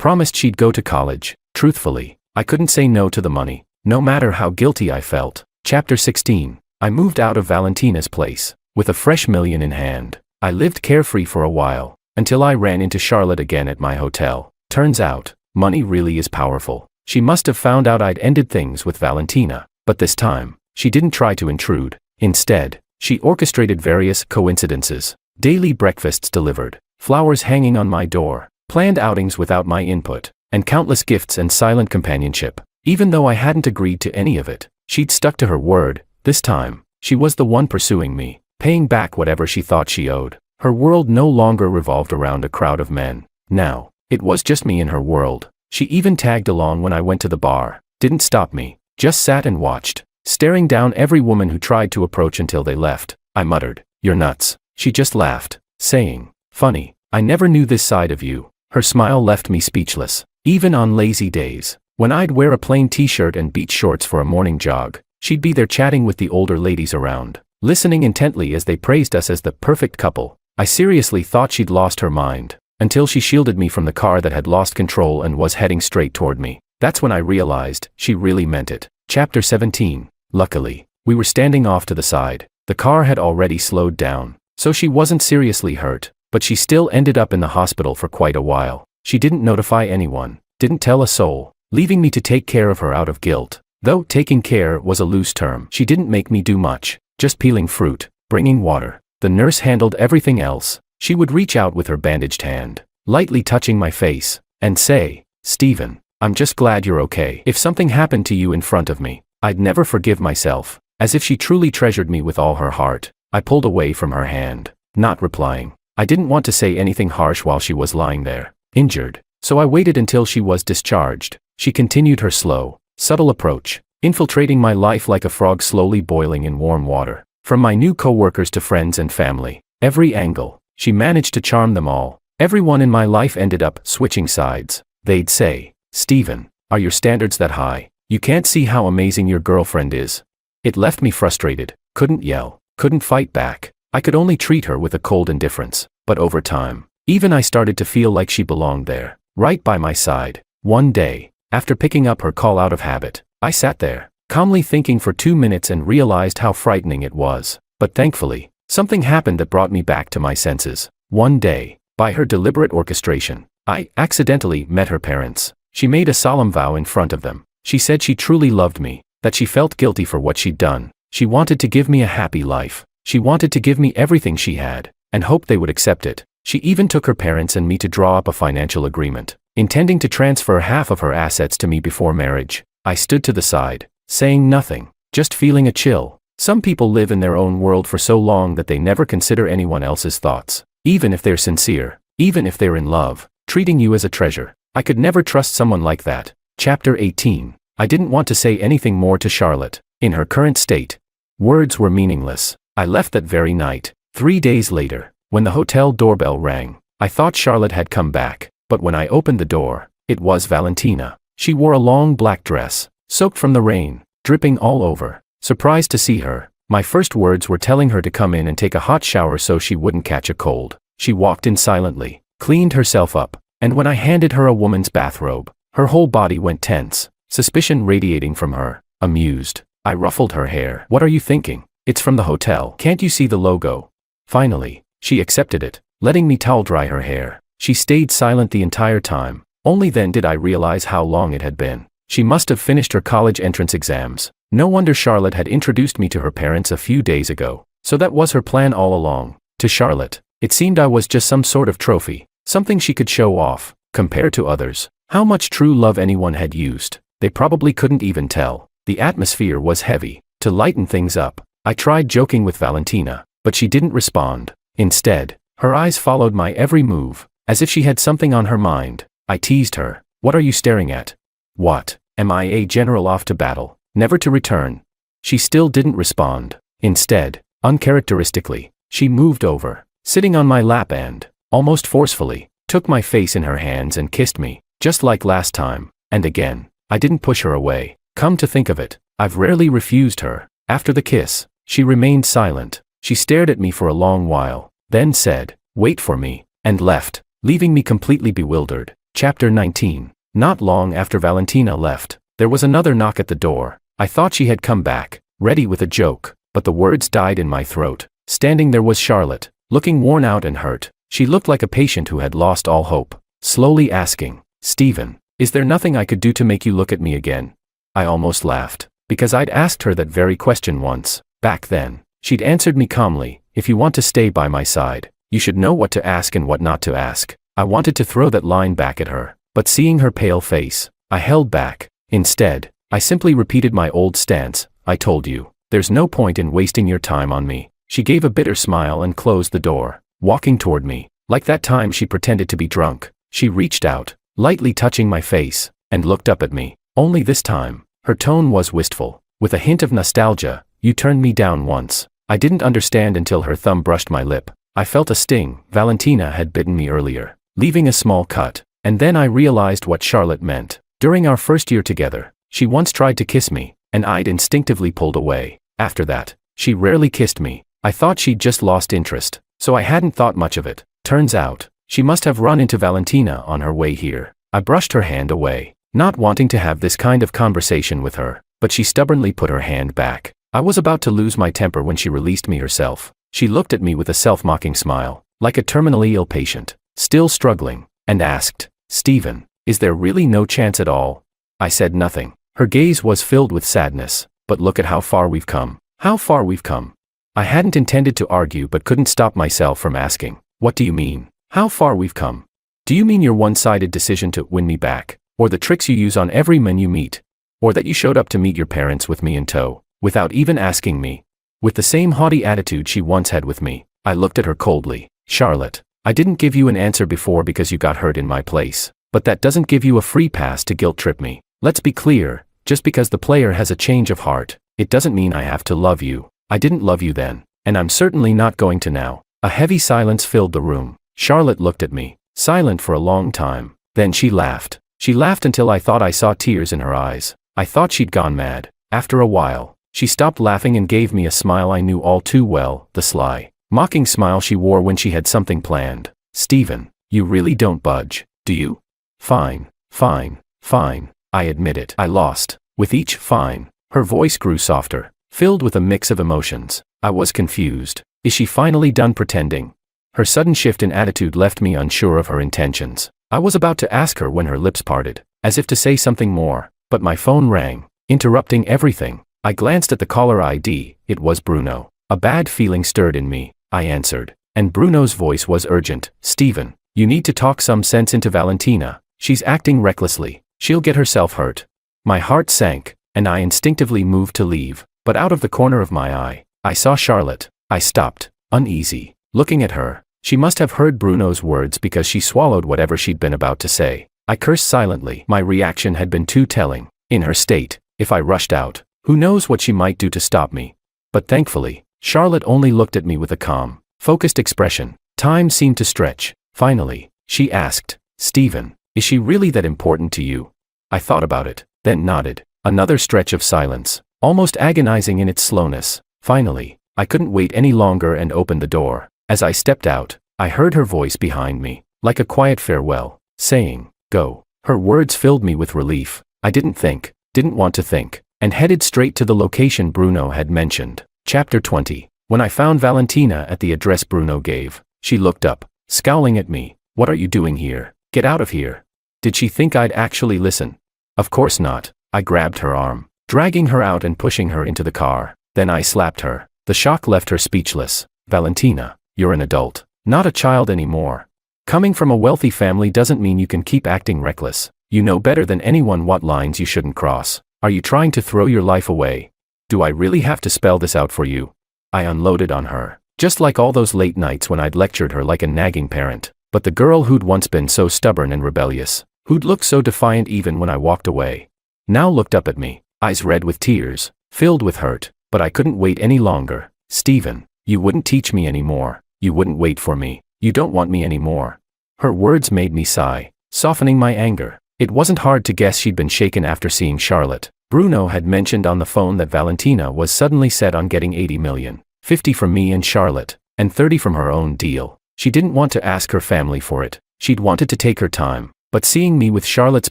Promised she'd go to college. Truthfully, I couldn't say no to the money, no matter how guilty I felt. Chapter 16. I moved out of Valentina's place, with a fresh million in hand. I lived carefree for a while, until I ran into Charlotte again at my hotel. Turns out, money really is powerful. She must have found out I'd ended things with Valentina, but this time, she didn't try to intrude. Instead, she orchestrated various coincidences. Daily breakfasts delivered, flowers hanging on my door, planned outings without my input, and countless gifts and silent companionship. Even though I hadn't agreed to any of it, she'd stuck to her word. This time, she was the one pursuing me, paying back whatever she thought she owed. Her world no longer revolved around a crowd of men. Now, it was just me in her world. She even tagged along when I went to the bar, didn't stop me, just sat and watched, staring down every woman who tried to approach until they left. I muttered, "You're nuts." She just laughed, saying, "Funny, I never knew this side of you." Her smile left me speechless. Even on lazy days, when I'd wear a plain t-shirt and beach shorts for a morning jog, she'd be there chatting with the older ladies around, listening intently as they praised us as the perfect couple. I seriously thought she'd lost her mind, until she shielded me from the car that had lost control and was heading straight toward me. That's when I realized she really meant it. Chapter 17. Luckily, we were standing off to the side. The car had already slowed down, so she wasn't seriously hurt, but she still ended up in the hospital for quite a while. She didn't notify anyone, didn't tell a soul, leaving me to take care of her out of guilt. Though taking care was a loose term, she didn't make me do much, just peeling fruit, bringing water. The nurse handled everything else. She would reach out with her bandaged hand, lightly touching my face, and say, "Stephen, I'm just glad you're okay." If something happened to you in front of me, I'd never forgive myself. As if she truly treasured me with all her heart, I pulled away from her hand, not replying. I didn't want to say anything harsh while she was lying there, injured, so I waited until she was discharged. She continued her slow, subtle approach, infiltrating my life like a frog slowly boiling in warm water. From my new co-workers to friends and family, every angle, she managed to charm them all. Everyone in my life ended up switching sides. They'd say, "Stephen, are your standards that high? You can't see how amazing your girlfriend is." It left me frustrated, couldn't yell, couldn't fight back. I could only treat her with a cold indifference. But over time, even I started to feel like she belonged there, right by my side. One day, after picking up her call out of habit, I sat there, calmly thinking for 2 minutes and realized how frightening it was. But thankfully, something happened that brought me back to my senses. One day, by her deliberate orchestration, I accidentally met her parents. She made a solemn vow in front of them. She said she truly loved me, that she felt guilty for what she'd done. She wanted to give me a happy life. She wanted to give me everything she had, and hoped they would accept it. She even took her parents and me to draw up a financial agreement, intending to transfer half of her assets to me before marriage. I stood to the side, saying nothing, just feeling a chill. Some people live in their own world for so long that they never consider anyone else's thoughts. Even if they're sincere, even if they're in love, treating you as a treasure. I could never trust someone like that. Chapter 18. I didn't want to say anything more to Charlotte. In her current state, words were meaningless. I left that very night. 3 days later, when the hotel doorbell rang, I thought Charlotte had come back, but when I opened the door, it was Valentina. She wore a long black dress, soaked from the rain, dripping all over. Surprised to see her, my first words were telling her to come in and take a hot shower so she wouldn't catch a cold. She walked in silently, cleaned herself up, and when I handed her a woman's bathrobe, her whole body went tense, suspicion radiating from her. Amused, I ruffled her hair. "What are you thinking? It's from the hotel. Can't you see the logo?" Finally, she accepted it, letting me towel dry her hair. She stayed silent the entire time. Only then did I realize how long it had been. She must have finished her college entrance exams. No wonder Charlotte had introduced me to her parents a few days ago. So that was her plan all along. To Charlotte, it seemed I was just some sort of trophy, something she could show off. Compared to others, how much true love anyone had used, they probably couldn't even tell. The atmosphere was heavy. To lighten things up, I tried joking with Valentina, but she didn't respond. Instead, her eyes followed my every move, as if she had something on her mind. I teased her. "What are you staring at?" "What? Am I a general off to battle, never to return?" She still didn't respond. Instead, uncharacteristically, she moved over, sitting on my lap and, almost forcefully, took my face in her hands and kissed me, just like last time. And again, I didn't push her away. Come to think of it, I've rarely refused her. After the kiss, she remained silent. She stared at me for a long while, then said, "Wait for me," and left, leaving me completely bewildered. Chapter 19. Not long after Valentina left, there was another knock at the door. I thought she had come back, ready with a joke, but the words died in my throat. Standing there was Charlotte, looking worn out and hurt. She looked like a patient who had lost all hope, slowly asking, "Stephen, is there nothing I could do to make you look at me again?" I almost laughed, because I'd asked her that very question once. Back then, she'd answered me calmly, "If you want to stay by my side, you should know what to ask and what not to ask." I wanted to throw that line back at her, but seeing her pale face, I held back. Instead, I simply repeated my old stance. "I told you, there's no point in wasting your time on me." She gave a bitter smile and closed the door, walking toward me. Like that time she pretended to be drunk, she reached out, lightly touching my face, and looked up at me. Only this time, her tone was wistful, with a hint of nostalgia. "You turned me down once." I didn't understand until her thumb brushed my lip. I felt a sting. Valentina had bitten me earlier, leaving a small cut, and then I realized what Charlotte meant. During our first year together, she once tried to kiss me, and I'd instinctively pulled away. After that, she rarely kissed me. I thought she'd just lost interest, so I hadn't thought much of it. Turns out, she must have run into Valentina on her way here. I brushed her hand away, not wanting to have this kind of conversation with her, but she stubbornly put her hand back. I was about to lose my temper when she released me herself. She looked at me with a self-mocking smile, like a terminally ill patient, still struggling, and asked, "Stephen, is there really no chance at all?" I said nothing. Her gaze was filled with sadness. "But look at how far we've come. How far we've come." I hadn't intended to argue but couldn't stop myself from asking, "What do you mean? How far we've come? Do you mean your one-sided decision to win me back? Or the tricks you use on every man you meet? Or that you showed up to meet your parents with me in tow, without even asking me?" With the same haughty attitude she once had with me, I looked at her coldly. "Charlotte, I didn't give you an answer before because you got hurt in my place, but that doesn't give you a free pass to guilt-trip me. Let's be clear, just because the player has a change of heart, it doesn't mean I have to love you. I didn't love you then, and I'm certainly not going to now." A heavy silence filled the room. Charlotte looked at me, silent for a long time. Then she laughed. She laughed until I thought I saw tears in her eyes. I thought she'd gone mad. After a while, she stopped laughing and gave me a smile I knew all too well, the sly, mocking smile she wore when she had something planned. "Stephen, you really don't budge, do you?" "Fine, fine, fine," I admitted. I lost. With each "fine," her voice grew softer, filled with a mix of emotions. I was confused. Is she finally done pretending? Her sudden shift in attitude left me unsure of her intentions. I was about to ask her when her lips parted, as if to say something more, but my phone rang, interrupting everything. I glanced at the caller ID. It was Bruno. A bad feeling stirred in me. I answered, and Bruno's voice was urgent. "Stephen, you need to talk some sense into Valentina. She's acting recklessly. She'll get herself hurt." My heart sank, and I instinctively moved to leave, but out of the corner of my eye, I saw Charlotte. I stopped, uneasy, looking at her. She must have heard Bruno's words because she swallowed whatever she'd been about to say. I cursed silently. My reaction had been too telling. In her state, if I rushed out, who knows what she might do to stop me. But thankfully, Charlotte only looked at me with a calm, focused expression. Time seemed to stretch. Finally, she asked, "Stephen, is she really that important to you?" I thought about it, then nodded. Another stretch of silence, almost agonizing in its slowness. Finally, I couldn't wait any longer and opened the door. As I stepped out, I heard her voice behind me, like a quiet farewell, saying, "Go." Her words filled me with relief. I didn't want to think, and headed straight to the location Bruno had mentioned. Chapter 20. When I found Valentina at the address Bruno gave, she looked up, scowling at me. "What are you doing here? Get out of here." Did she think I'd actually listen? Of course not. I grabbed her arm, dragging her out and pushing her into the car. Then I slapped her. The shock left her speechless. "Valentina, you're an adult, not a child anymore. Coming from a wealthy family doesn't mean you can keep acting reckless. You know better than anyone what lines you shouldn't cross. Are you trying to throw your life away? Do I really have to spell this out for you?" I unloaded on her, just like all those late nights when I'd lectured her like a nagging parent. But the girl who'd once been so stubborn and rebellious, who'd looked so defiant even when I walked away, now looked up at me, eyes red with tears, filled with hurt. But I couldn't wait any longer. "Stephen, you wouldn't teach me anymore. You wouldn't wait for me. You don't want me anymore." Her words made me sigh, softening my anger. It wasn't hard to guess she'd been shaken after seeing Charlotte. Bruno had mentioned on the phone that Valentina was suddenly set on getting 80 million, 50 from me and Charlotte, and 30 from her own deal. She didn't want to ask her family for it. She'd wanted to take her time. But seeing me with Charlotte's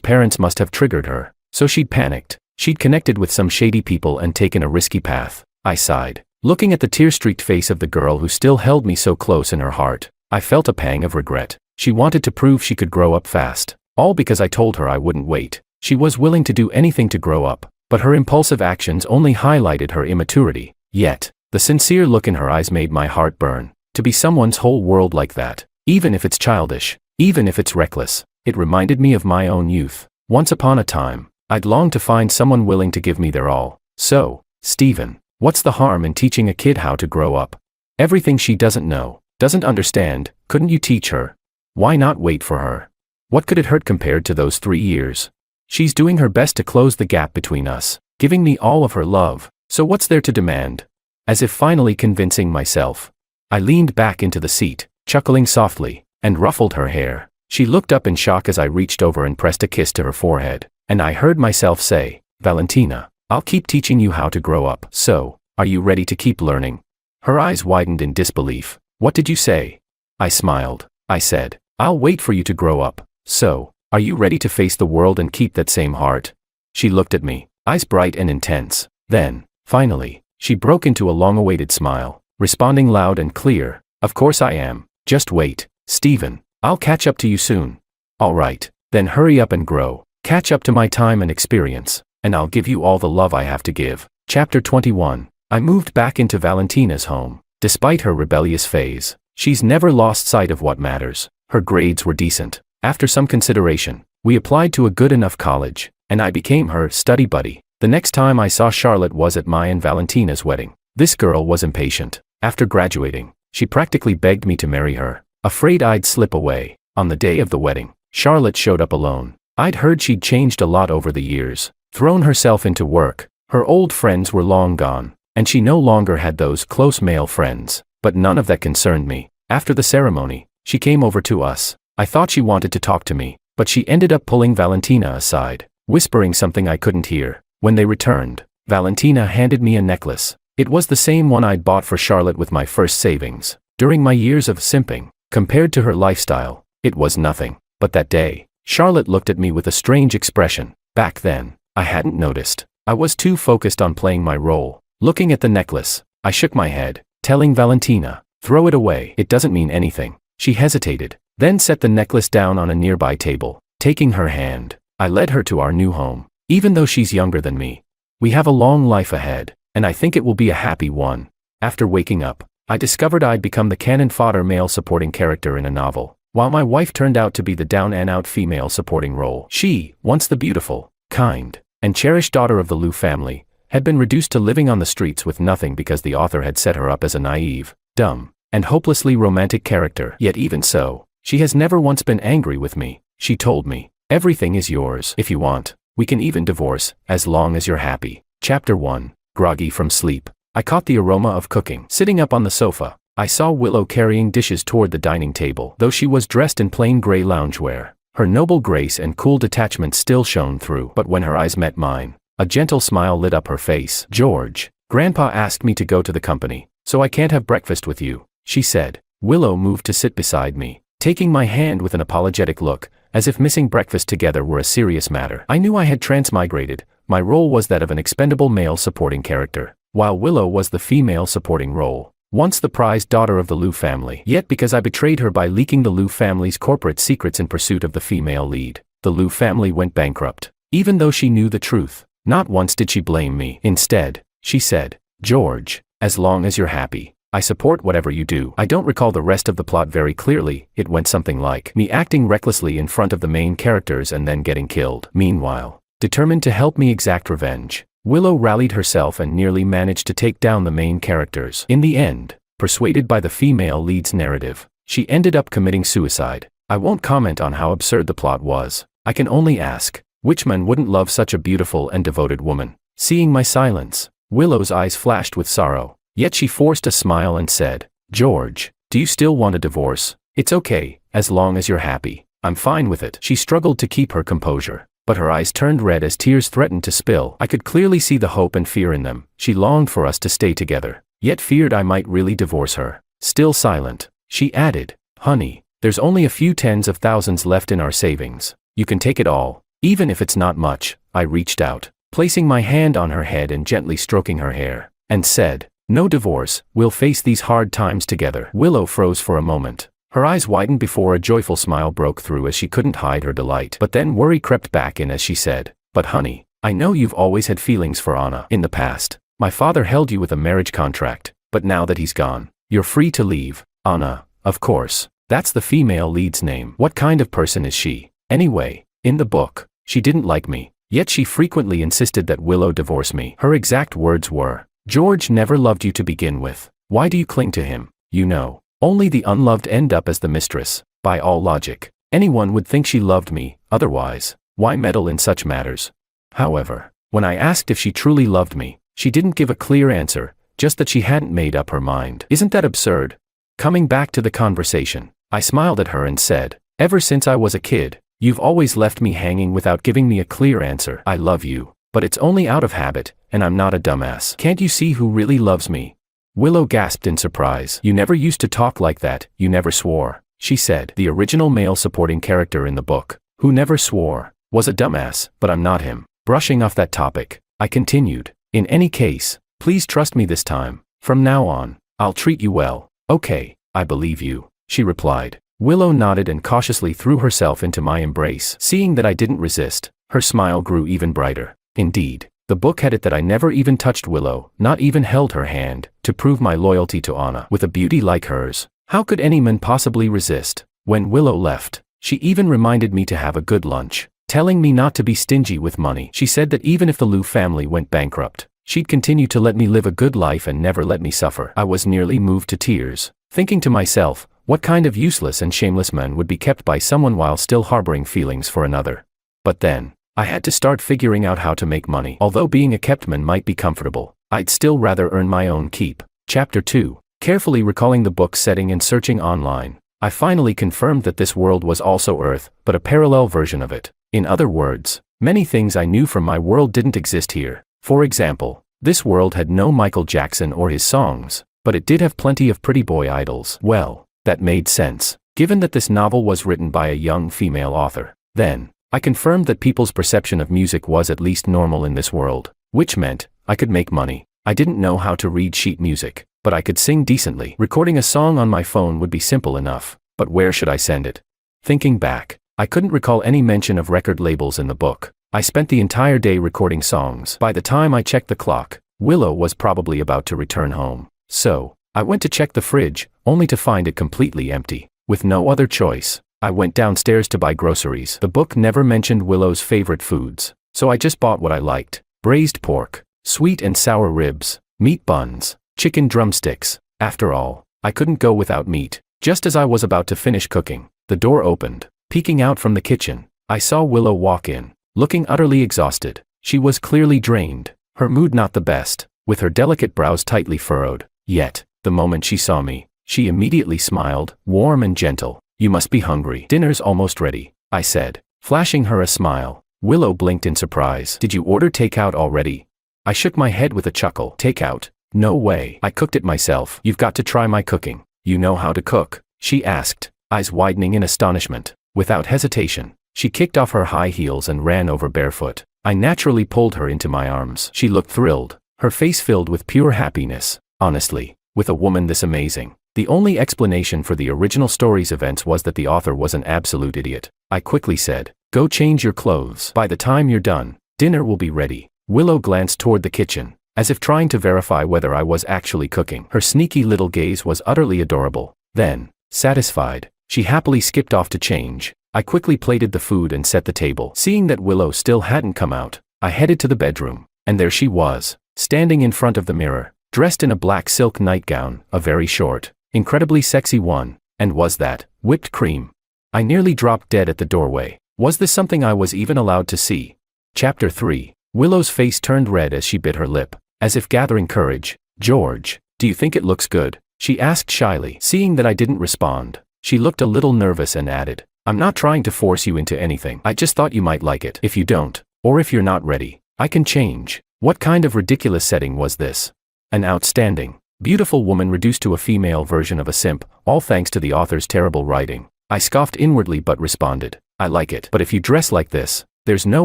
parents must have triggered her, so she'd panicked. She'd connected with some shady people and taken a risky path. I sighed. Looking at the tear-streaked face of the girl who still held me so close in her heart, I felt a pang of regret. She wanted to prove she could grow up fast. All because I told her I wouldn't wait. She was willing to do anything to grow up, but her impulsive actions only highlighted her immaturity. Yet, the sincere look in her eyes made my heart burn. To be someone's whole world like that, even if it's childish, even if it's reckless, it reminded me of my own youth. Once upon a time, I'd longed to find someone willing to give me their all. So, Stephen, what's the harm in teaching a kid how to grow up? Everything she doesn't know, doesn't understand, couldn't you teach her? Why not wait for her? What could it hurt compared to those 3 years? She's doing her best to close the gap between us, giving me all of her love, so what's there to demand? As if finally convincing myself, I leaned back into the seat, chuckling softly, and ruffled her hair. She looked up in shock as I reached over and pressed a kiss to her forehead, and I heard myself say, "Valentina, I'll keep teaching you how to grow up. So, are you ready to keep learning?" Her eyes widened in disbelief. "What did you say?" I smiled. I said, "I'll wait for you to grow up. So, are you ready to face the world and keep that same heart?" She looked at me, eyes bright and intense. Then, finally, she broke into a long-awaited smile, responding loud and clear, "Of course I am. Just wait, Stephen. I'll catch up to you soon." "All right, then hurry up and grow. Catch up to my time and experience, and I'll give you all the love I have to give." Chapter 21. I moved back into Valentina's home. Despite her rebellious phase, she's never lost sight of what matters. Her grades were decent. After some consideration, we applied to a good enough college, and I became her study buddy. The next time I saw Charlotte was at my and Valentina's wedding. This girl was impatient. After graduating, she practically begged me to marry her, afraid I'd slip away. On the day of the wedding, Charlotte showed up alone. I'd heard she'd changed a lot over the years, thrown herself into work. Her old friends were long gone, and she no longer had those close male friends, but none of that concerned me. After the ceremony, she came over to us. I thought she wanted to talk to me, but she ended up pulling Valentina aside, whispering something I couldn't hear. When they returned, Valentina handed me a necklace. It was the same one I'd bought for Charlotte with my first savings. During my years of simping, compared to her lifestyle, it was nothing. But that day, Charlotte looked at me with a strange expression. Back then, I hadn't noticed. I was too focused on playing my role. Looking at the necklace, I shook my head, telling Valentina, "Throw it away. It doesn't mean anything." She hesitated, then set the necklace down on a nearby table. Taking her hand, I led her to our new home. Even though she's younger than me, we have a long life ahead, and I think it will be a happy one. After waking up, I discovered I'd become the cannon fodder male supporting character in a novel, while my wife turned out to be the down-and-out female supporting role. She, once the beautiful, kind, and cherished daughter of the Liu family, had been reduced to living on the streets with nothing because the author had set her up as a naive, dumb, and hopelessly romantic character. Yet even so, she has never once been angry with me. She told me, "Everything is yours. If you want, we can even divorce, as long as you're happy." Chapter 1. Groggy from sleep, I caught the aroma of cooking. Sitting up on the sofa, I saw Willow carrying dishes toward the dining table. Though she was dressed in plain gray loungewear, her noble grace and cool detachment still shone through. But when her eyes met mine, a gentle smile lit up her face. "George, Grandpa asked me to go to the company, so I can't have breakfast with you," she said. Willow moved to sit beside me, taking my hand with an apologetic look, as if missing breakfast together were a serious matter. I knew I had transmigrated. My role was that of an expendable male supporting character, while Willow was the female supporting role, once the prized daughter of the Liu family. Yet because I betrayed her by leaking the Liu family's corporate secrets in pursuit of the female lead, the Liu family went bankrupt. Even though she knew the truth, not once did she blame me. Instead, she said, "George, as long as you're happy, I support whatever you do." I don't recall the rest of the plot very clearly. It went something like me acting recklessly in front of the main characters and then getting killed. Meanwhile, determined to help me exact revenge, Willow rallied herself and nearly managed to take down the main characters. In the end, persuaded by the female lead's narrative, she ended up committing suicide. I won't comment on how absurd the plot was. I can only ask, which man wouldn't love such a beautiful and devoted woman? Seeing my silence, Willow's eyes flashed with sorrow. Yet she forced a smile and said, "George, do you still want a divorce? It's okay, as long as you're happy. I'm fine with it." She struggled to keep her composure, but her eyes turned red as tears threatened to spill. I could clearly see the hope and fear in them. She longed for us to stay together, yet feared I might really divorce her. Still silent, she added, "Honey, there's only a few tens of thousands left in our savings. You can take it all, even if it's not much. I reached out, placing my hand on her head and gently stroking her hair, and said, "No divorce, we'll face these hard times together." Willow froze for a moment. Her eyes widened before a joyful smile broke through as she couldn't hide her delight. But then worry crept back in as she said, "But honey, I know you've always had feelings for Anna. In the past, my father held you with a marriage contract, but now that he's gone, you're free to leave." Anna, of course, that's the female lead's name. What kind of person is she? Anyway, in the book, she didn't like me, yet she frequently insisted that Willow divorce me. Her exact words were, "George never loved you to begin with. Why do you cling to him? You know, only the unloved end up as the mistress. By all logic, anyone would think she loved me, otherwise, why meddle in such matters?" However, when I asked if she truly loved me, she didn't give a clear answer, just that she hadn't made up her mind. Isn't that absurd? Coming back to the conversation, I smiled at her and said, "Ever since I was a kid, you've always left me hanging without giving me a clear answer. I love you, but it's only out of habit, and I'm not a dumbass. Can't you see who really loves me?" Willow gasped in surprise. "You never used to talk like that, you never swore," she said. The original male supporting character in the book, who never swore, was a dumbass, but I'm not him. Brushing off that topic, I continued, "In any case, please trust me this time. From now on, I'll treat you well." "Okay, I believe you," she replied. Willow nodded and cautiously threw herself into my embrace. Seeing that I didn't resist, her smile grew even brighter. Indeed, the book had it that I never even touched Willow, not even held her hand, to prove my loyalty to Anna. With a beauty like hers, how could any man possibly resist? When Willow left, she even reminded me to have a good lunch, telling me not to be stingy with money. She said that even if the Liu family went bankrupt, she'd continue to let me live a good life and never let me suffer. I was nearly moved to tears, thinking to myself, what kind of useless and shameless man would be kept by someone while still harboring feelings for another? But then, I had to start figuring out how to make money. Although being a kept man might be comfortable, I'd still rather earn my own keep. Chapter 2. Carefully recalling the book's setting and searching online, I finally confirmed that this world was also Earth, but a parallel version of it. In other words, many things I knew from my world didn't exist here. For example, this world had no Michael Jackson or his songs, but it did have plenty of pretty boy idols. Well, that made sense, given that this novel was written by a young female author. Then, I confirmed that people's perception of music was at least normal in this world, which meant I could make money. I didn't know how to read sheet music, but I could sing decently. Recording a song on my phone would be simple enough, but where should I send it? Thinking back, I couldn't recall any mention of record labels in the book. I spent the entire day recording songs. By the time I checked the clock, Willow was probably about to return home. So, I went to check the fridge, only to find it completely empty. With no other choice, I went downstairs to buy groceries. The book never mentioned Willow's favorite foods, so I just bought what I liked. Braised pork, sweet and sour ribs, meat buns, chicken drumsticks. After all, I couldn't go without meat. Just as I was about to finish cooking, the door opened. Peeking out from the kitchen, I saw Willow walk in, looking utterly exhausted. She was clearly drained, her mood not the best, with her delicate brows tightly furrowed. Yet, the moment she saw me, she immediately smiled, warm and gentle. "You must be hungry. Dinner's almost ready," I said, flashing her a smile. Willow blinked in surprise. "Did you order takeout already?" I shook my head with a chuckle. "Takeout? No way. I cooked it myself." "You've got to try my cooking." "You know how to cook?" she asked, eyes widening in astonishment. Without hesitation, she kicked off her high heels and ran over barefoot. I naturally pulled her into my arms. She looked thrilled, her face filled with pure happiness. Honestly, with a woman this amazing, the only explanation for the original story's events was that the author was an absolute idiot. I quickly said, "Go change your clothes. By the time you're done, dinner will be ready." Willow glanced toward the kitchen, as if trying to verify whether I was actually cooking. Her sneaky little gaze was utterly adorable. Then, satisfied, she happily skipped off to change. I quickly plated the food and set the table. Seeing that Willow still hadn't come out, I headed to the bedroom, and there she was, standing in front of the mirror, dressed in a black silk nightgown, a very short, incredibly sexy one. And was that whipped cream? I nearly dropped dead at the doorway. Was this something I was even allowed to see? Chapter 3. Willow's face turned red as she bit her lip, as if gathering courage. "George, do you think it looks good?" she asked shyly. Seeing that I didn't respond, she looked a little nervous and added, "I'm not trying to force you into anything. I just thought you might like it. If you don't, or if you're not ready, I can change." What kind of ridiculous setting was this? An outstanding, beautiful woman reduced to a female version of a simp, all thanks to the author's terrible writing. I scoffed inwardly but responded, I like it. But if you dress like this, there's no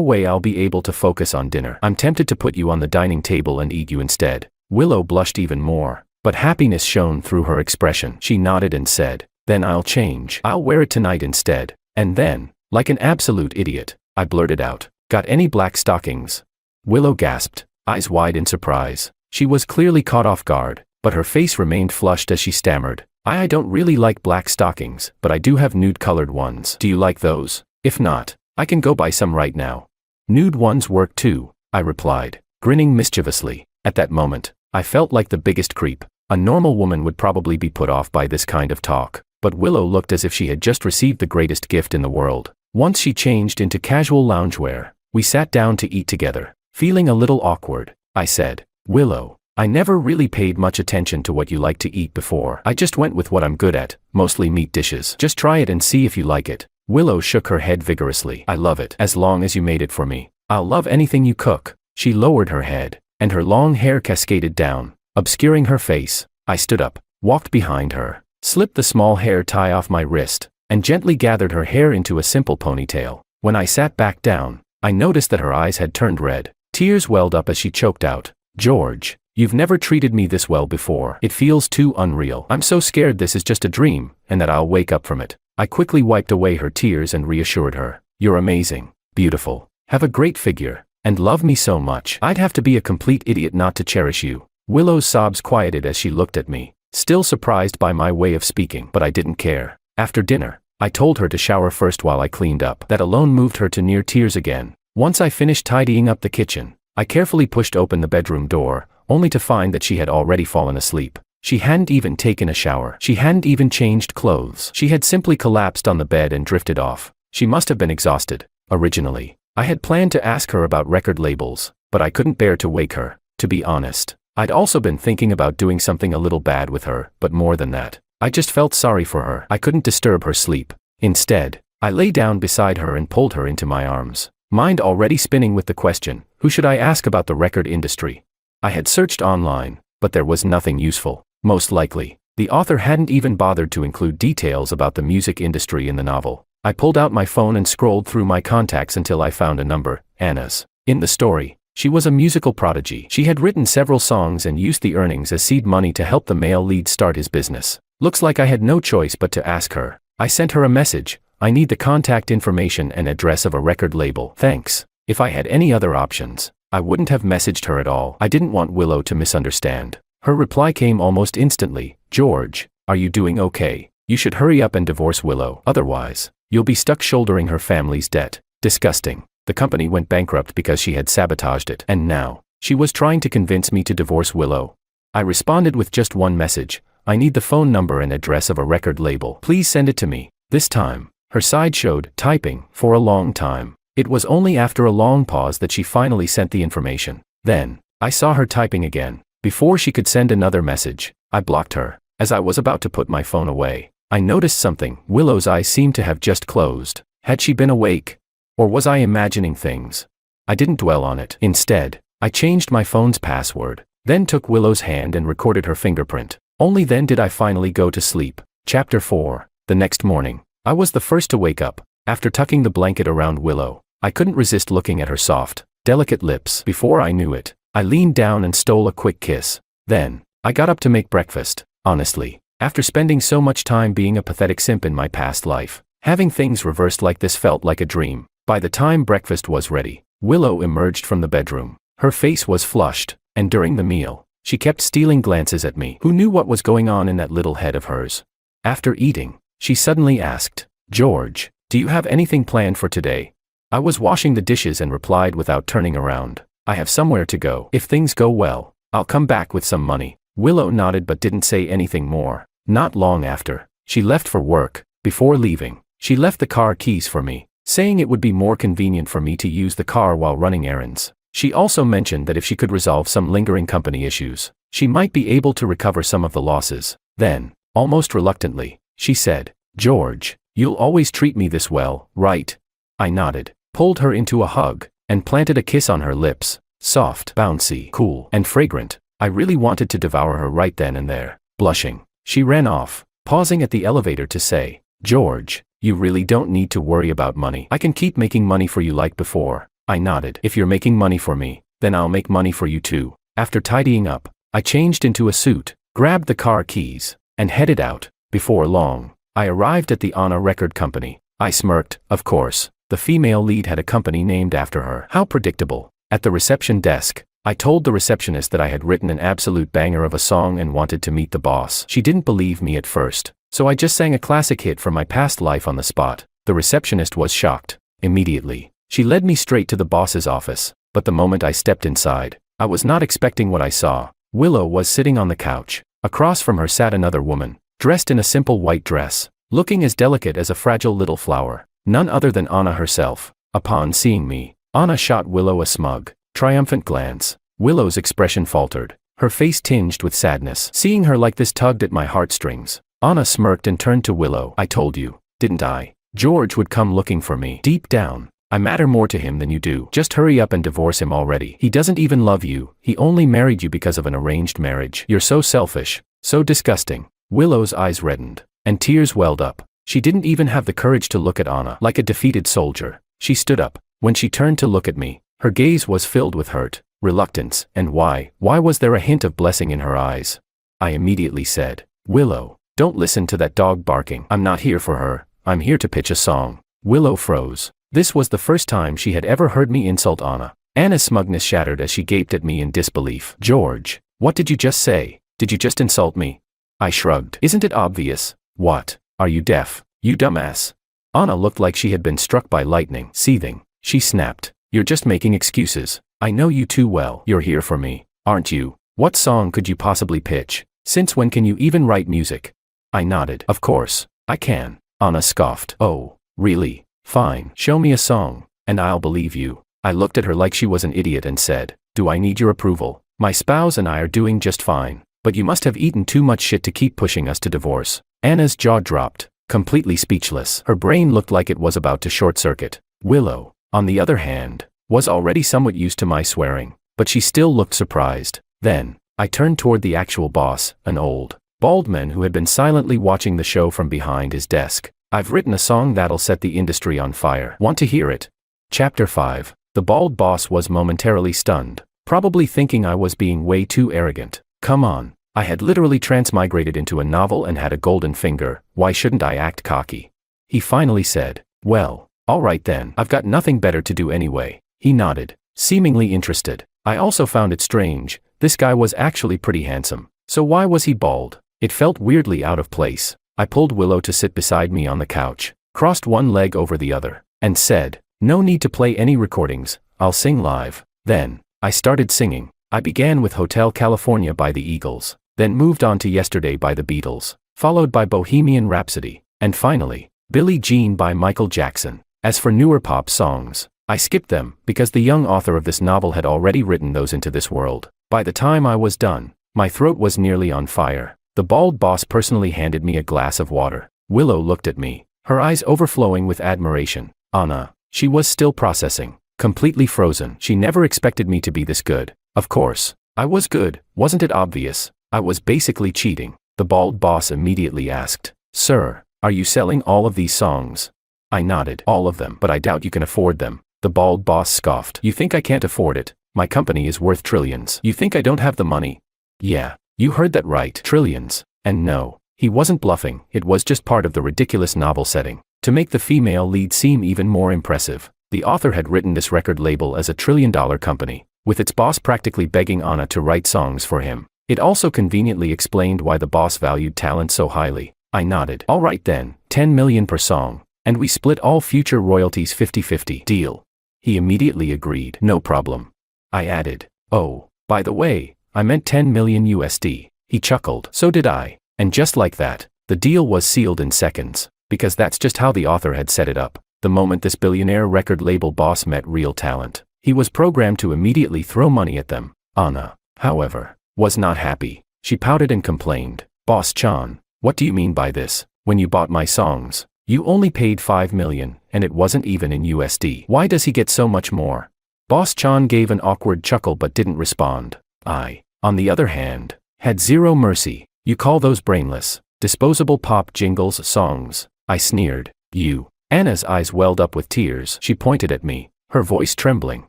way I'll be able to focus on dinner. I'm tempted to put you on the dining table and eat you instead. Willow blushed even more, but happiness shone through her expression. She nodded and said, then I'll change. I'll wear it tonight instead. And then, like an absolute idiot, I blurted out, got any black stockings? Willow gasped, eyes wide in surprise. She was clearly caught off guard, but her face remained flushed as she stammered, I don't really like black stockings, but I do have nude-colored ones. Do you like those? If not, I can go buy some right now. Nude ones work too, I replied, grinning mischievously. At that moment, I felt like the biggest creep. A normal woman would probably be put off by this kind of talk, but Willow looked as if she had just received the greatest gift in the world. Once she changed into casual loungewear, we sat down to eat together. Feeling a little awkward, I said, Willow, I never really paid much attention to what you like to eat before. I just went with what I'm good at, mostly meat dishes. Just try it and see if you like it. Willow shook her head vigorously. I love it, as long as you made it for me. I'll love anything you cook. She lowered her head, and her long hair cascaded down, obscuring her face. I stood up, walked behind her, slipped the small hair tie off my wrist, and gently gathered her hair into a simple ponytail. When I sat back down, I noticed that her eyes had turned red. Tears welled up as she choked out, George, you've never treated me this well before. It feels too unreal. I'm so scared this is just a dream, and that I'll wake up from it. I quickly wiped away her tears and reassured her, you're amazing, beautiful, have a great figure, and love me so much. I'd have to be a complete idiot not to cherish you. Willow's sobs quieted as she looked at me, still surprised by my way of speaking, but I didn't care. After dinner, I told her to shower first while I cleaned up. That alone moved her to near tears again. Once I finished tidying up the kitchen, I carefully pushed open the bedroom door, only to find that she had already fallen asleep. She hadn't even taken a shower. She hadn't even changed clothes. She had simply collapsed on the bed and drifted off. She must have been exhausted. Originally, I had planned to ask her about record labels, but I couldn't bear to wake her. To be honest, I'd also been thinking about doing something a little bad with her, but more than that, I just felt sorry for her. I couldn't disturb her sleep. Instead, I lay down beside her and pulled her into my arms, mind already spinning with the question, who should I ask about the record industry? I had searched online, but there was nothing useful. Most likely, the author hadn't even bothered to include details about the music industry in the novel. I pulled out my phone and scrolled through my contacts until I found a number, Anna's. In the story, she was a musical prodigy. She had written several songs and used the earnings as seed money to help the male lead start his business. Looks like I had no choice but to ask her. I sent her a message, I need the contact information and address of a record label. Thanks. If I had any other options, I wouldn't have messaged her at all. I didn't want Willow to misunderstand. Her reply came almost instantly, George, are you doing okay? You should hurry up and divorce Willow. Otherwise, you'll be stuck shouldering her family's debt. Disgusting. The company went bankrupt because she had sabotaged it. And now, she was trying to convince me to divorce Willow. I responded with just one message. I need the phone number and address of a record label. Please send it to me. This time, her side showed typing for a long time. It was only after a long pause that she finally sent the information. Then, I saw her typing again. Before she could send another message, I blocked her. As I was about to put my phone away, I noticed something. Willow's eyes seemed to have just closed. Had she been awake? Or was I imagining things? I didn't dwell on it. Instead, I changed my phone's password, then took Willow's hand and recorded her fingerprint. Only then did I finally go to sleep. Chapter 4. The next morning, I was the first to wake up. After tucking the blanket around Willow, I couldn't resist looking at her soft, delicate lips. Before I knew it, I leaned down and stole a quick kiss. Then, I got up to make breakfast. Honestly, after spending so much time being a pathetic simp in my past life, having things reversed like this felt like a dream. By the time breakfast was ready, Willow emerged from the bedroom. Her face was flushed, and during the meal, she kept stealing glances at me. Who knew what was going on in that little head of hers? After eating, she suddenly asked, George, do you have anything planned for today? I was washing the dishes and replied without turning around, I have somewhere to go. If things go well, I'll come back with some money. Willow nodded but didn't say anything more. Not long after, she left for work. Before leaving, she left the car keys for me, saying it would be more convenient for me to use the car while running errands. She also mentioned that if she could resolve some lingering company issues, she might be able to recover some of the losses. Then, almost reluctantly, she said, George, you'll always treat me this well, right? I nodded, pulled her into a hug, and planted a kiss on her lips. Soft, bouncy, cool, and fragrant. I really wanted to devour her right then and there. Blushing, she ran off, pausing at the elevator to say, George, You really don't need to worry about money. I can keep making money for you like before. I nodded. If you're making money for me, then I'll make money for you too. After tidying up, I changed into a suit, grabbed the car keys, and headed out. Before long, I arrived at the Anna record company. I smirked, of course. The female lead had a company named after her. How predictable. At the reception desk, I told the receptionist that I had written an absolute banger of a song and wanted to meet the boss. She didn't believe me at first, so I just sang a classic hit from my past life on the spot. The receptionist was shocked. Immediately, she led me straight to the boss's office, but the moment I stepped inside, I was not expecting what I saw. Willow was sitting on the couch. Across from her sat another woman, dressed in a simple white dress, looking as delicate as a fragile little flower. None other than Anna herself. Upon seeing me, Anna shot Willow a smug, triumphant glance. Willow's expression faltered, her face tinged with sadness. Seeing her like this tugged at my heartstrings. Anna smirked and turned to Willow. I told you, didn't I? George would come looking for me. Deep down, I matter more to him than you do. Just hurry up and divorce him already. He doesn't even love you. He only married you because of an arranged marriage. You're so selfish, so disgusting. Willow's eyes reddened, and tears welled up. She didn't even have the courage to look at Anna. Like a defeated soldier, she stood up. When she turned to look at me, her gaze was filled with hurt, reluctance, and why was there a hint of blessing in her eyes? I immediately said, Willow, don't listen to that dog barking. I'm not here for her. I'm here to pitch a song. Willow froze. This was the first time she had ever heard me insult Anna. Anna's smugness shattered as she gaped at me in disbelief. George, what did you just say? Did you just insult me? I shrugged. Isn't it obvious? What? Are you deaf? You dumbass. Anna looked like she had been struck by lightning. Seething, she snapped. You're just making excuses. I know you too well. You're here for me, aren't you? What song could you possibly pitch? Since when can you even write music? I nodded. Of course, I can. Anna scoffed. Oh, really? Fine. Show me a song, and I'll believe you. I looked at her like she was an idiot and said, do I need your approval? My spouse and I are doing just fine, but you must have eaten too much shit to keep pushing us to divorce. Anna's jaw dropped, completely speechless. Her brain looked like it was about to short-circuit. Willow, on the other hand, was already somewhat used to my swearing, but she still looked surprised. Then, I turned toward the actual boss, an old, bald man who had been silently watching the show from behind his desk. I've written a song that'll set the industry on fire. Want to hear it? Chapter 5. The bald boss was momentarily stunned, probably thinking I was being way too arrogant. Come on, I had literally transmigrated into a novel and had a golden finger. Why shouldn't I act cocky? He finally said, well, all right then. I've got nothing better to do anyway. He nodded, seemingly interested. I also found it strange. This guy was actually pretty handsome. So why was he bald? It felt weirdly out of place. I pulled Willow to sit beside me on the couch, crossed one leg over the other, and said, no need to play any recordings, I'll sing live. Then, I started singing. I began with Hotel California by the Eagles, then moved on to Yesterday by the Beatles, followed by Bohemian Rhapsody, and finally, Billie Jean by Michael Jackson. As for newer pop songs, I skipped them because the young author of this novel had already written those into this world. By the time I was done, my throat was nearly on fire. The bald boss personally handed me a glass of water. Willow looked at me, her eyes overflowing with admiration. Anna, she was still processing, completely frozen. She never expected me to be this good. Of course, I was good. Wasn't it obvious? I was basically cheating. The bald boss immediately asked, sir, are you selling all of these songs? I nodded. All of them, but I doubt you can afford them. The bald boss scoffed. You think I can't afford it? My company is worth trillions. You think I don't have the money? Yeah. You heard that right. Trillions. And no, he wasn't bluffing. It was just part of the ridiculous novel setting. To make the female lead seem even more impressive, the author had written this record label as a trillion-dollar company, with its boss practically begging Anna to write songs for him. It also conveniently explained why the boss valued talent so highly. I nodded. All right then, 10 million per song, and we split all future royalties 50-50. Deal. He immediately agreed. No problem. I added, oh, by the way, I meant 10 million USD. He chuckled. So did I. And just like that, the deal was sealed in seconds, because that's just how the author had set it up. The moment this billionaire record label boss met real talent, he was programmed to immediately throw money at them. Anna, however, was not happy. She pouted and complained. Boss Chan, what do you mean by this? When you bought my songs, you only paid 5 million, and it wasn't even in USD. Why does he get so much more? Boss Chan gave an awkward chuckle but didn't respond. I, on the other hand, had zero mercy. You call those brainless, disposable pop jingles songs? I sneered. You. Anna's eyes welled up with tears. She pointed at me, her voice trembling.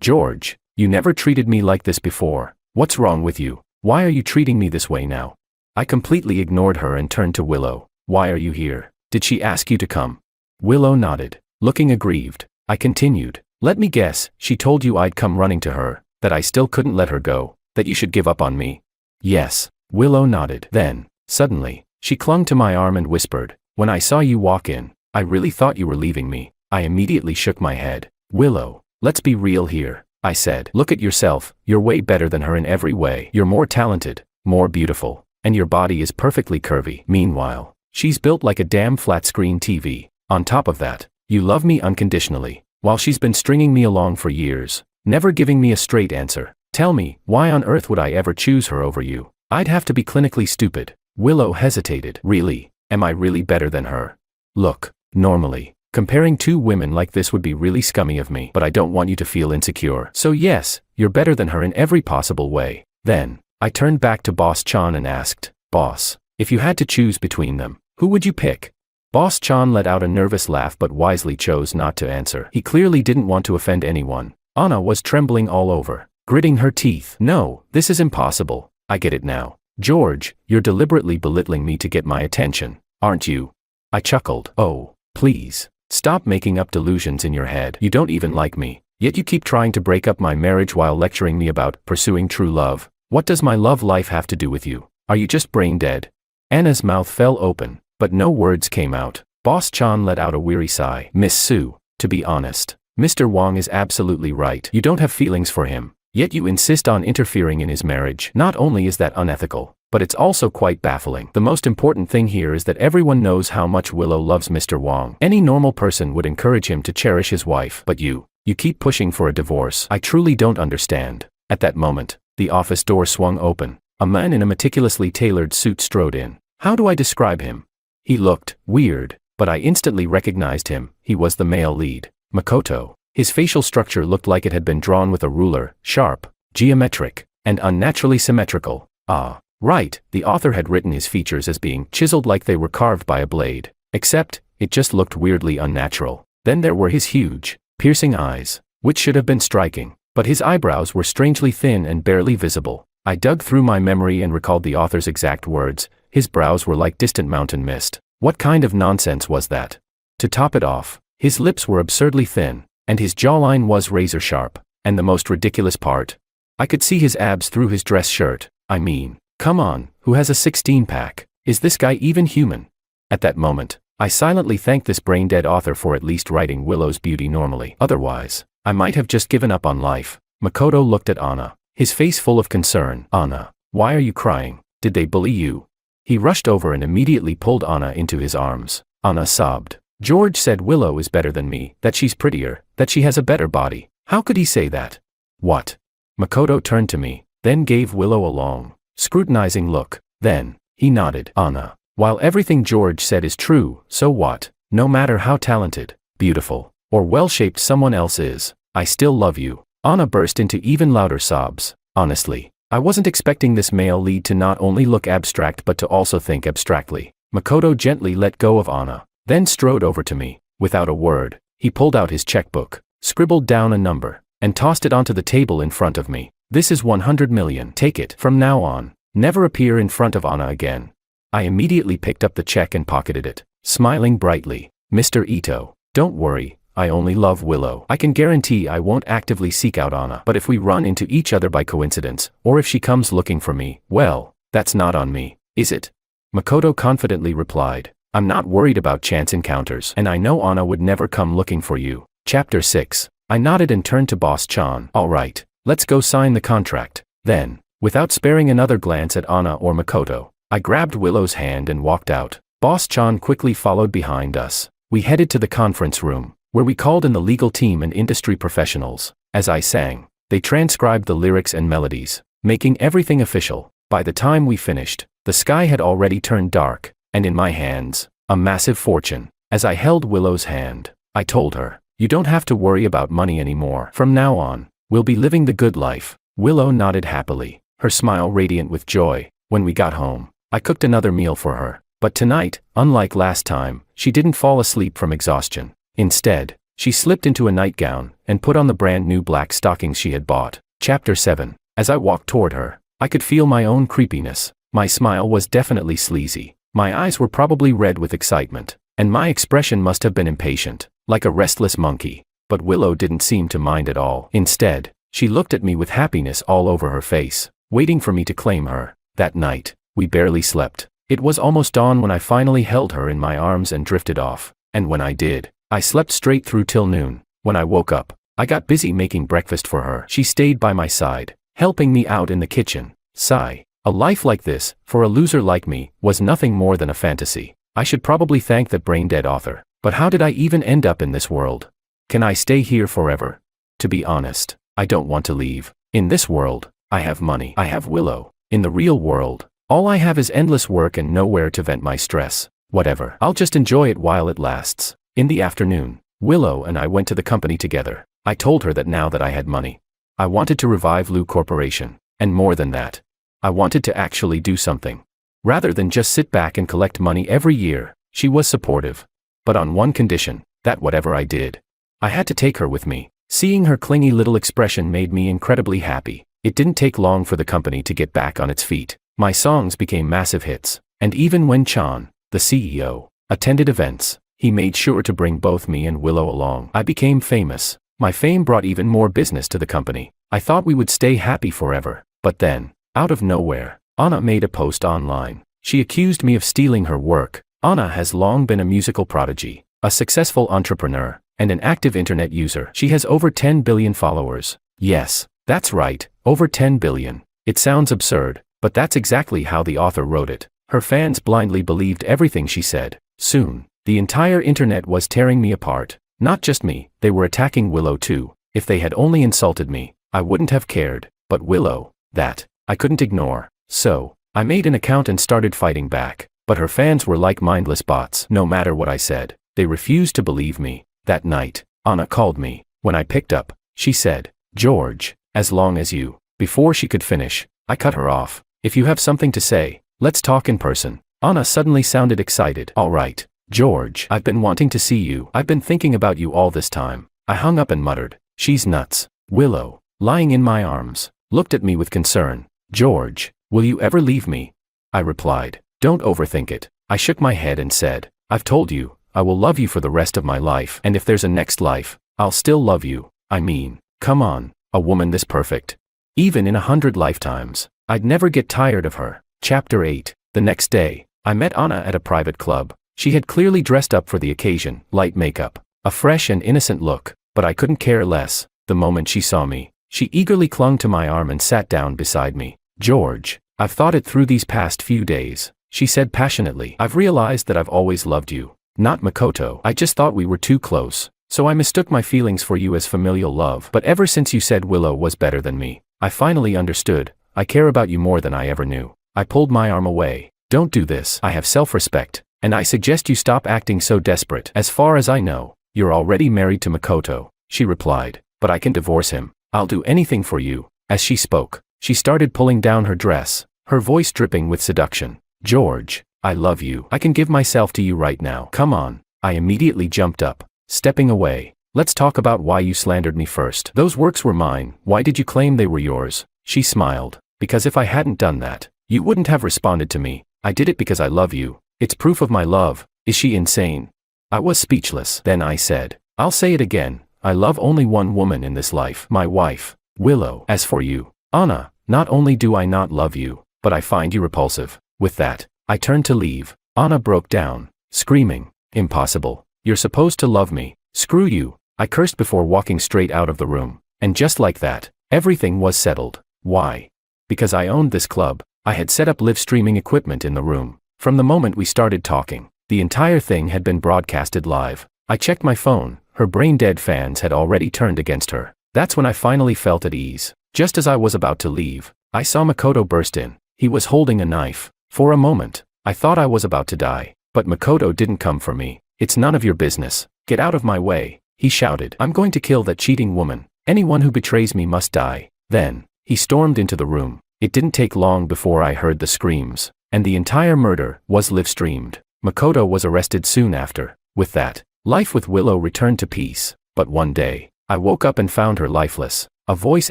George, you never treated me like this before. What's wrong with you? Why are you treating me this way now? I completely ignored her and turned to Willow. Why are you here? Did she ask you to come? Willow nodded, looking aggrieved. I continued. Let me guess, she told you I'd come running to her, that I still couldn't let her go, that you should give up on me. Yes. Willow nodded. Then, suddenly, she clung to my arm and whispered, when I saw you walk in, I really thought you were leaving me. I immediately shook my head. Willow, let's be real here, I said. Look at yourself, you're way better than her in every way. You're more talented, more beautiful, and your body is perfectly curvy. Meanwhile, she's built like a damn flat-screen TV. On top of that, you love me unconditionally, while she's been stringing me along for years, never giving me a straight answer. Tell me, why on earth would I ever choose her over you? I'd have to be clinically stupid. Willow hesitated. Really? Am I really better than her? Look, normally, comparing two women like this would be really scummy of me, but I don't want you to feel insecure. So yes, you're better than her in every possible way. Then, I turned back to Boss Chan and asked, Boss, if you had to choose between them, who would you pick? Boss Chan let out a nervous laugh but wisely chose not to answer. He clearly didn't want to offend anyone. Anna was trembling all over, gritting her teeth. No, this is impossible. I get it now. George, you're deliberately belittling me to get my attention, aren't you? I chuckled. Oh, please, stop making up delusions in your head. You don't even like me, yet you keep trying to break up my marriage while lecturing me about pursuing true love. What does my love life have to do with you? Are you just brain dead? Anna's mouth fell open, but no words came out. Boss Chan let out a weary sigh. Miss Sue, to be honest, Mr. Wong is absolutely right. You don't have feelings for him, yet you insist on interfering in his marriage. Not only is that unethical, but it's also quite baffling. The most important thing here is that everyone knows how much Willow loves Mr. Wong. Any normal person would encourage him to cherish his wife, but you keep pushing for a divorce. I truly don't understand. At that moment, the office door swung open. A man in a meticulously tailored suit strode in. How do I describe him? He looked weird, but I instantly recognized him. He was the male lead, Makoto. His facial structure looked like it had been drawn with a ruler, sharp, geometric, and unnaturally symmetrical. Ah, right, the author had written his features as being chiseled like they were carved by a blade, except, it just looked weirdly unnatural. Then there were his huge, piercing eyes, which should have been striking, but his eyebrows were strangely thin and barely visible. I dug through my memory and recalled the author's exact words. His brows were like distant mountain mist. What kind of nonsense was that? To top it off, his lips were absurdly thin, and his jawline was razor sharp. And the most ridiculous part? I could see his abs through his dress shirt. I mean, come on, who has a 16-pack? Is this guy even human? At that moment, I silently thanked this brain-dead author for at least writing Willow's beauty normally. Otherwise, I might have just given up on life. Makoto looked at Anna, his face full of concern. Anna, why are you crying? Did they bully you? He rushed over and immediately pulled Anna into his arms. Anna sobbed. George said Willow is better than me, that she's prettier, that she has a better body. How could he say that? What? Makoto turned to me, then gave Willow a long, scrutinizing look. Then, he nodded. Anna, while everything George said is true, so what? No matter how talented, beautiful, or well-shaped someone else is, I still love you. Anna burst into even louder sobs. Honestly, I wasn't expecting this male lead to not only look abstract but to also think abstractly. Makoto gently let go of Anna, then strode over to me. Without a word, he pulled out his checkbook, scribbled down a number, and tossed it onto the table in front of me. This is 100 million. Take it. From now on, never appear in front of Anna again. I immediately picked up the check and pocketed it, smiling brightly. Mr. Ito, don't worry. I only love Willow. I can guarantee I won't actively seek out Anna. But if we run into each other by coincidence, or if she comes looking for me, well, that's not on me, is it? Makoto confidently replied. I'm not worried about chance encounters, and I know Anna would never come looking for you. Chapter 6. I nodded and turned to Boss Chan. All right, let's go sign the contract. Then, without sparing another glance at Anna or Makoto, I grabbed Willow's hand and walked out. Boss Chan quickly followed behind us. We headed to the conference room, where we called in the legal team and industry professionals. As I sang, they transcribed the lyrics and melodies, making everything official. By the time we finished, the sky had already turned dark, and in my hands, a massive fortune. As I held Willow's hand, I told her, you don't have to worry about money anymore. From now on, we'll be living the good life. Willow nodded happily, her smile radiant with joy. When we got home, I cooked another meal for her, But tonight, unlike last time, she didn't fall asleep from exhaustion. Instead, she slipped into a nightgown and put on the brand new black stockings she had bought. Chapter 7. As I walked toward her, I could feel my own creepiness. My smile was definitely sleazy. My eyes were probably red with excitement, and my expression must have been impatient, like a restless monkey. But Willow didn't seem to mind at all. Instead, she looked at me with happiness all over her face, waiting for me to claim her. That night, we barely slept. It was almost dawn when I finally held her in my arms and drifted off. And when I did, I slept straight through till noon. When I woke up, I got busy making breakfast for her. She stayed by my side, helping me out in the kitchen. Sigh. A life like this, for a loser like me, was nothing more than a fantasy. I should probably thank that brain-dead author. But how did I even end up in this world? Can I stay here forever? To be honest, I don't want to leave. In this world, I have money. I have Willow. In the real world, all I have is endless work and nowhere to vent my stress. Whatever. I'll just enjoy it while it lasts. In the afternoon, Willow and I went to the company together. I told her that now that I had money, I wanted to revive Lou Corporation. And more than that, I wanted to actually do something. Rather than just sit back and collect money every year. She was supportive. But on one condition, that whatever I did, I had to take her with me. Seeing her clingy little expression made me incredibly happy. It didn't take long for the company to get back on its feet. My songs became massive hits. And even when Chan, the CEO, attended events, he made sure to bring both me and Willow along. I became famous. My fame brought even more business to the company. I thought we would stay happy forever. But then, out of nowhere, Anna made a post online. She accused me of stealing her work. Anna has long been a musical prodigy, a successful entrepreneur, and an active internet user. She has over 10 billion followers. Yes, that's right, over 10 billion. It sounds absurd, but that's exactly how the author wrote it. Her fans blindly believed everything she said. Soon, the entire internet was tearing me apart. Not just me, they were attacking Willow too. If they had only insulted me, I wouldn't have cared. But Willow, that, I couldn't ignore. So, I made an account and started fighting back. But her fans were like mindless bots. No matter what I said, they refused to believe me. That night, Anna called me. When I picked up, she said, "George, as long as you..." Before she could finish, I cut her off. "If you have something to say, let's talk in person." Anna suddenly sounded excited. "All right, George, I've been wanting to see you. I've been thinking about you all this time." I hung up and muttered, "She's nuts." Willow, lying in my arms, looked at me with concern. "George, will you ever leave me?" I replied, "Don't overthink it." I shook my head and said, "I've told you, I will love you for the rest of my life. And if there's a next life, I'll still love you. I mean, come on, a woman this perfect. Even in 100 lifetimes, I'd never get tired of her." Chapter 8. The next day, I met Anna at a private club. She had clearly dressed up for the occasion, light makeup, a fresh and innocent look, but I couldn't care less. The moment she saw me, she eagerly clung to my arm and sat down beside me. "George, I've thought it through these past few days," she said passionately. "I've realized that I've always loved you. Not Makoto. I just thought we were too close, so I mistook my feelings for you as familial love. But ever since you said Willow was better than me, I finally understood. I care about you more than I ever knew." I pulled my arm away. "Don't do this. I have self-respect, and I suggest you stop acting so desperate. As far as I know, you're already married to Makoto," she replied. "But I can divorce him. I'll do anything for you." As she spoke, she started pulling down her dress, her voice dripping with seduction. "George, I love you. I can give myself to you right now. Come on." I immediately jumped up, stepping away. "Let's talk about why you slandered me first. Those works were mine. Why did you claim they were yours?" She smiled. "Because if I hadn't done that, you wouldn't have responded to me. I did it because I love you. It's proof of my love." Is she insane? I was speechless. Then I said, "I'll say it again. I love only one woman in this life, my wife, Willow. As for you, Anna, not only do I not love you, but I find you repulsive." With that, I turned to leave. Anna broke down, screaming, "Impossible. You're supposed to love me. Screw you." I cursed before walking straight out of the room. And just like that, everything was settled. Why? Because I owned this club. I had set up live streaming equipment in the room. From the moment we started talking, the entire thing had been broadcasted live. I checked my phone. Her brain-dead fans had already turned against her. That's when I finally felt at ease. Just as I was about to leave, I saw Makoto burst in. He was holding a knife. For a moment, I thought I was about to die. But Makoto didn't come for me. "It's none of your business. Get out of my way," he shouted. "I'm going to kill that cheating woman. Anyone who betrays me must die." Then, he stormed into the room. It didn't take long before I heard the screams. And the entire murder was live-streamed. Makoto was arrested soon after. With that, life with Willow returned to peace. But one day, I woke up and found her lifeless. A voice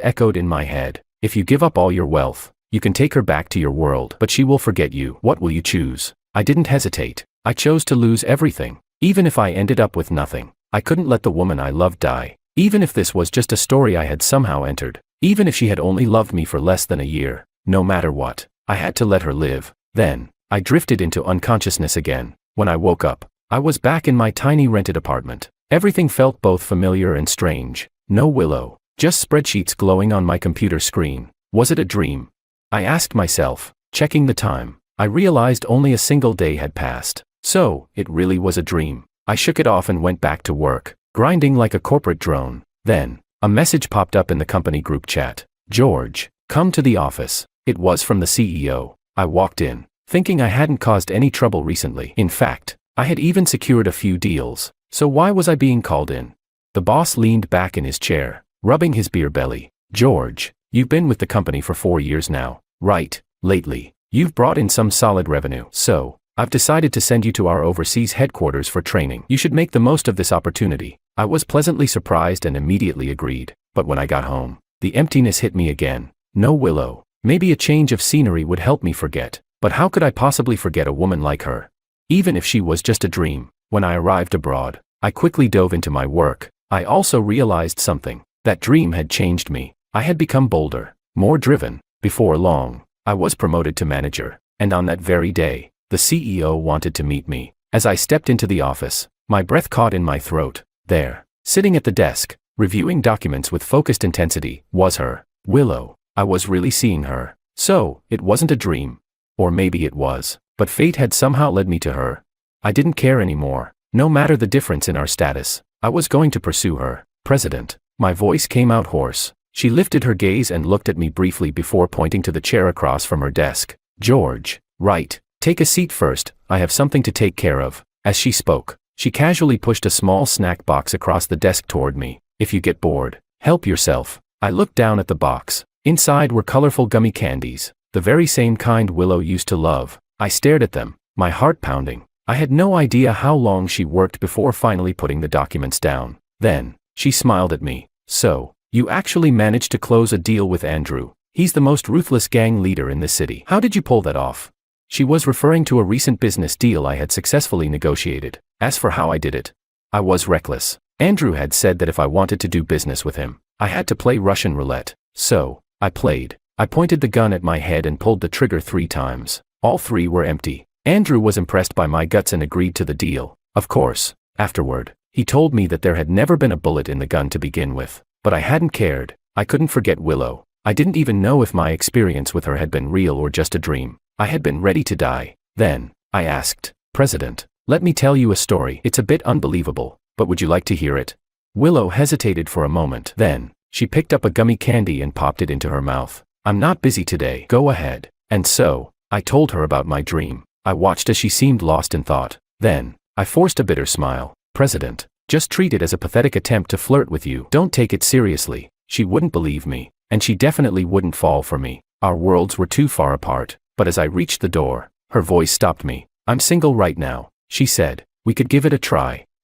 echoed in my head. If you give up all your wealth, you can take her back to your world, but she will forget you. What will you choose? I didn't hesitate. I chose to lose everything. Even if I ended up with nothing, I couldn't let the woman I loved die. Even if this was just a story I had somehow entered. Even if she had only loved me for less than a year. No matter what, I had to let her live. Then, I drifted into unconsciousness again. When I woke up, I was back in my tiny rented apartment. Everything felt both familiar and strange. No Willow, just spreadsheets glowing on my computer screen. Was it a dream? I asked myself, checking the time. I realized only a single day had passed. So, it really was a dream. I shook it off and went back to work, grinding like a corporate drone. Then, a message popped up in the company group chat. George, come to the office. It was from the CEO. I walked in, thinking I hadn't caused any trouble recently. In fact, I had even secured a few deals. So why was I being called in? The boss leaned back in his chair, rubbing his beer belly. George, you've been with the company for 4 years now, right? Lately, you've brought in some solid revenue. So, I've decided to send you to our overseas headquarters for training. You should make the most of this opportunity. I was pleasantly surprised and immediately agreed. But when I got home, the emptiness hit me again. No Willow. Maybe a change of scenery would help me forget. But how could I possibly forget a woman like her? Even if she was just a dream. When I arrived abroad, I quickly dove into my work. I also realized something. That dream had changed me. I had become bolder, more driven. Before long, I was promoted to manager. And on that very day, the CEO wanted to meet me. As I stepped into the office, my breath caught in my throat. There, sitting at the desk, reviewing documents with focused intensity, was her. Willow. I was really seeing her. So, it wasn't a dream. Or maybe it was. But fate had somehow led me to her. I didn't care anymore. No matter the difference in our status, I was going to pursue her. President. My voice came out hoarse. She lifted her gaze and looked at me briefly before pointing to the chair across from her desk. George. Right. Take a seat first, I have something to take care of. As she spoke, she casually pushed a small snack box across the desk toward me. If you get bored, help yourself. I looked down at the box. Inside were colorful gummy candies, the very same kind Willow used to love. I stared at them, my heart pounding. I had no idea how long she worked before finally putting the documents down. Then, she smiled at me. So, you actually managed to close a deal with Andrew. He's the most ruthless gang leader in the city. How did you pull that off? She was referring to a recent business deal I had successfully negotiated. As for how I did it, I was reckless. Andrew had said that if I wanted to do business with him, I had to play Russian roulette. So, I played. I pointed the gun at my head and pulled the trigger 3 times. All 3 were empty. Andrew was impressed by my guts and agreed to the deal. Of course, afterward, he told me that there had never been a bullet in the gun to begin with. But I hadn't cared. I couldn't forget Willow. I didn't even know if my experience with her had been real or just a dream. I had been ready to die. Then, I asked, President, let me tell you a story. It's a bit unbelievable, but would you like to hear it? Willow hesitated for a moment. Then, she picked up a gummy candy and popped it into her mouth. I'm not busy today. Go ahead. And so, I told her about my dream. I watched as she seemed lost in thought. Then, I forced a bitter smile. President, just treat it as a pathetic attempt to flirt with you. Don't take it seriously. She wouldn't believe me, and she definitely wouldn't fall for me. Our worlds were too far apart. But as I reached the door, her voice stopped me. I'm single right now, she said. We could give it a try.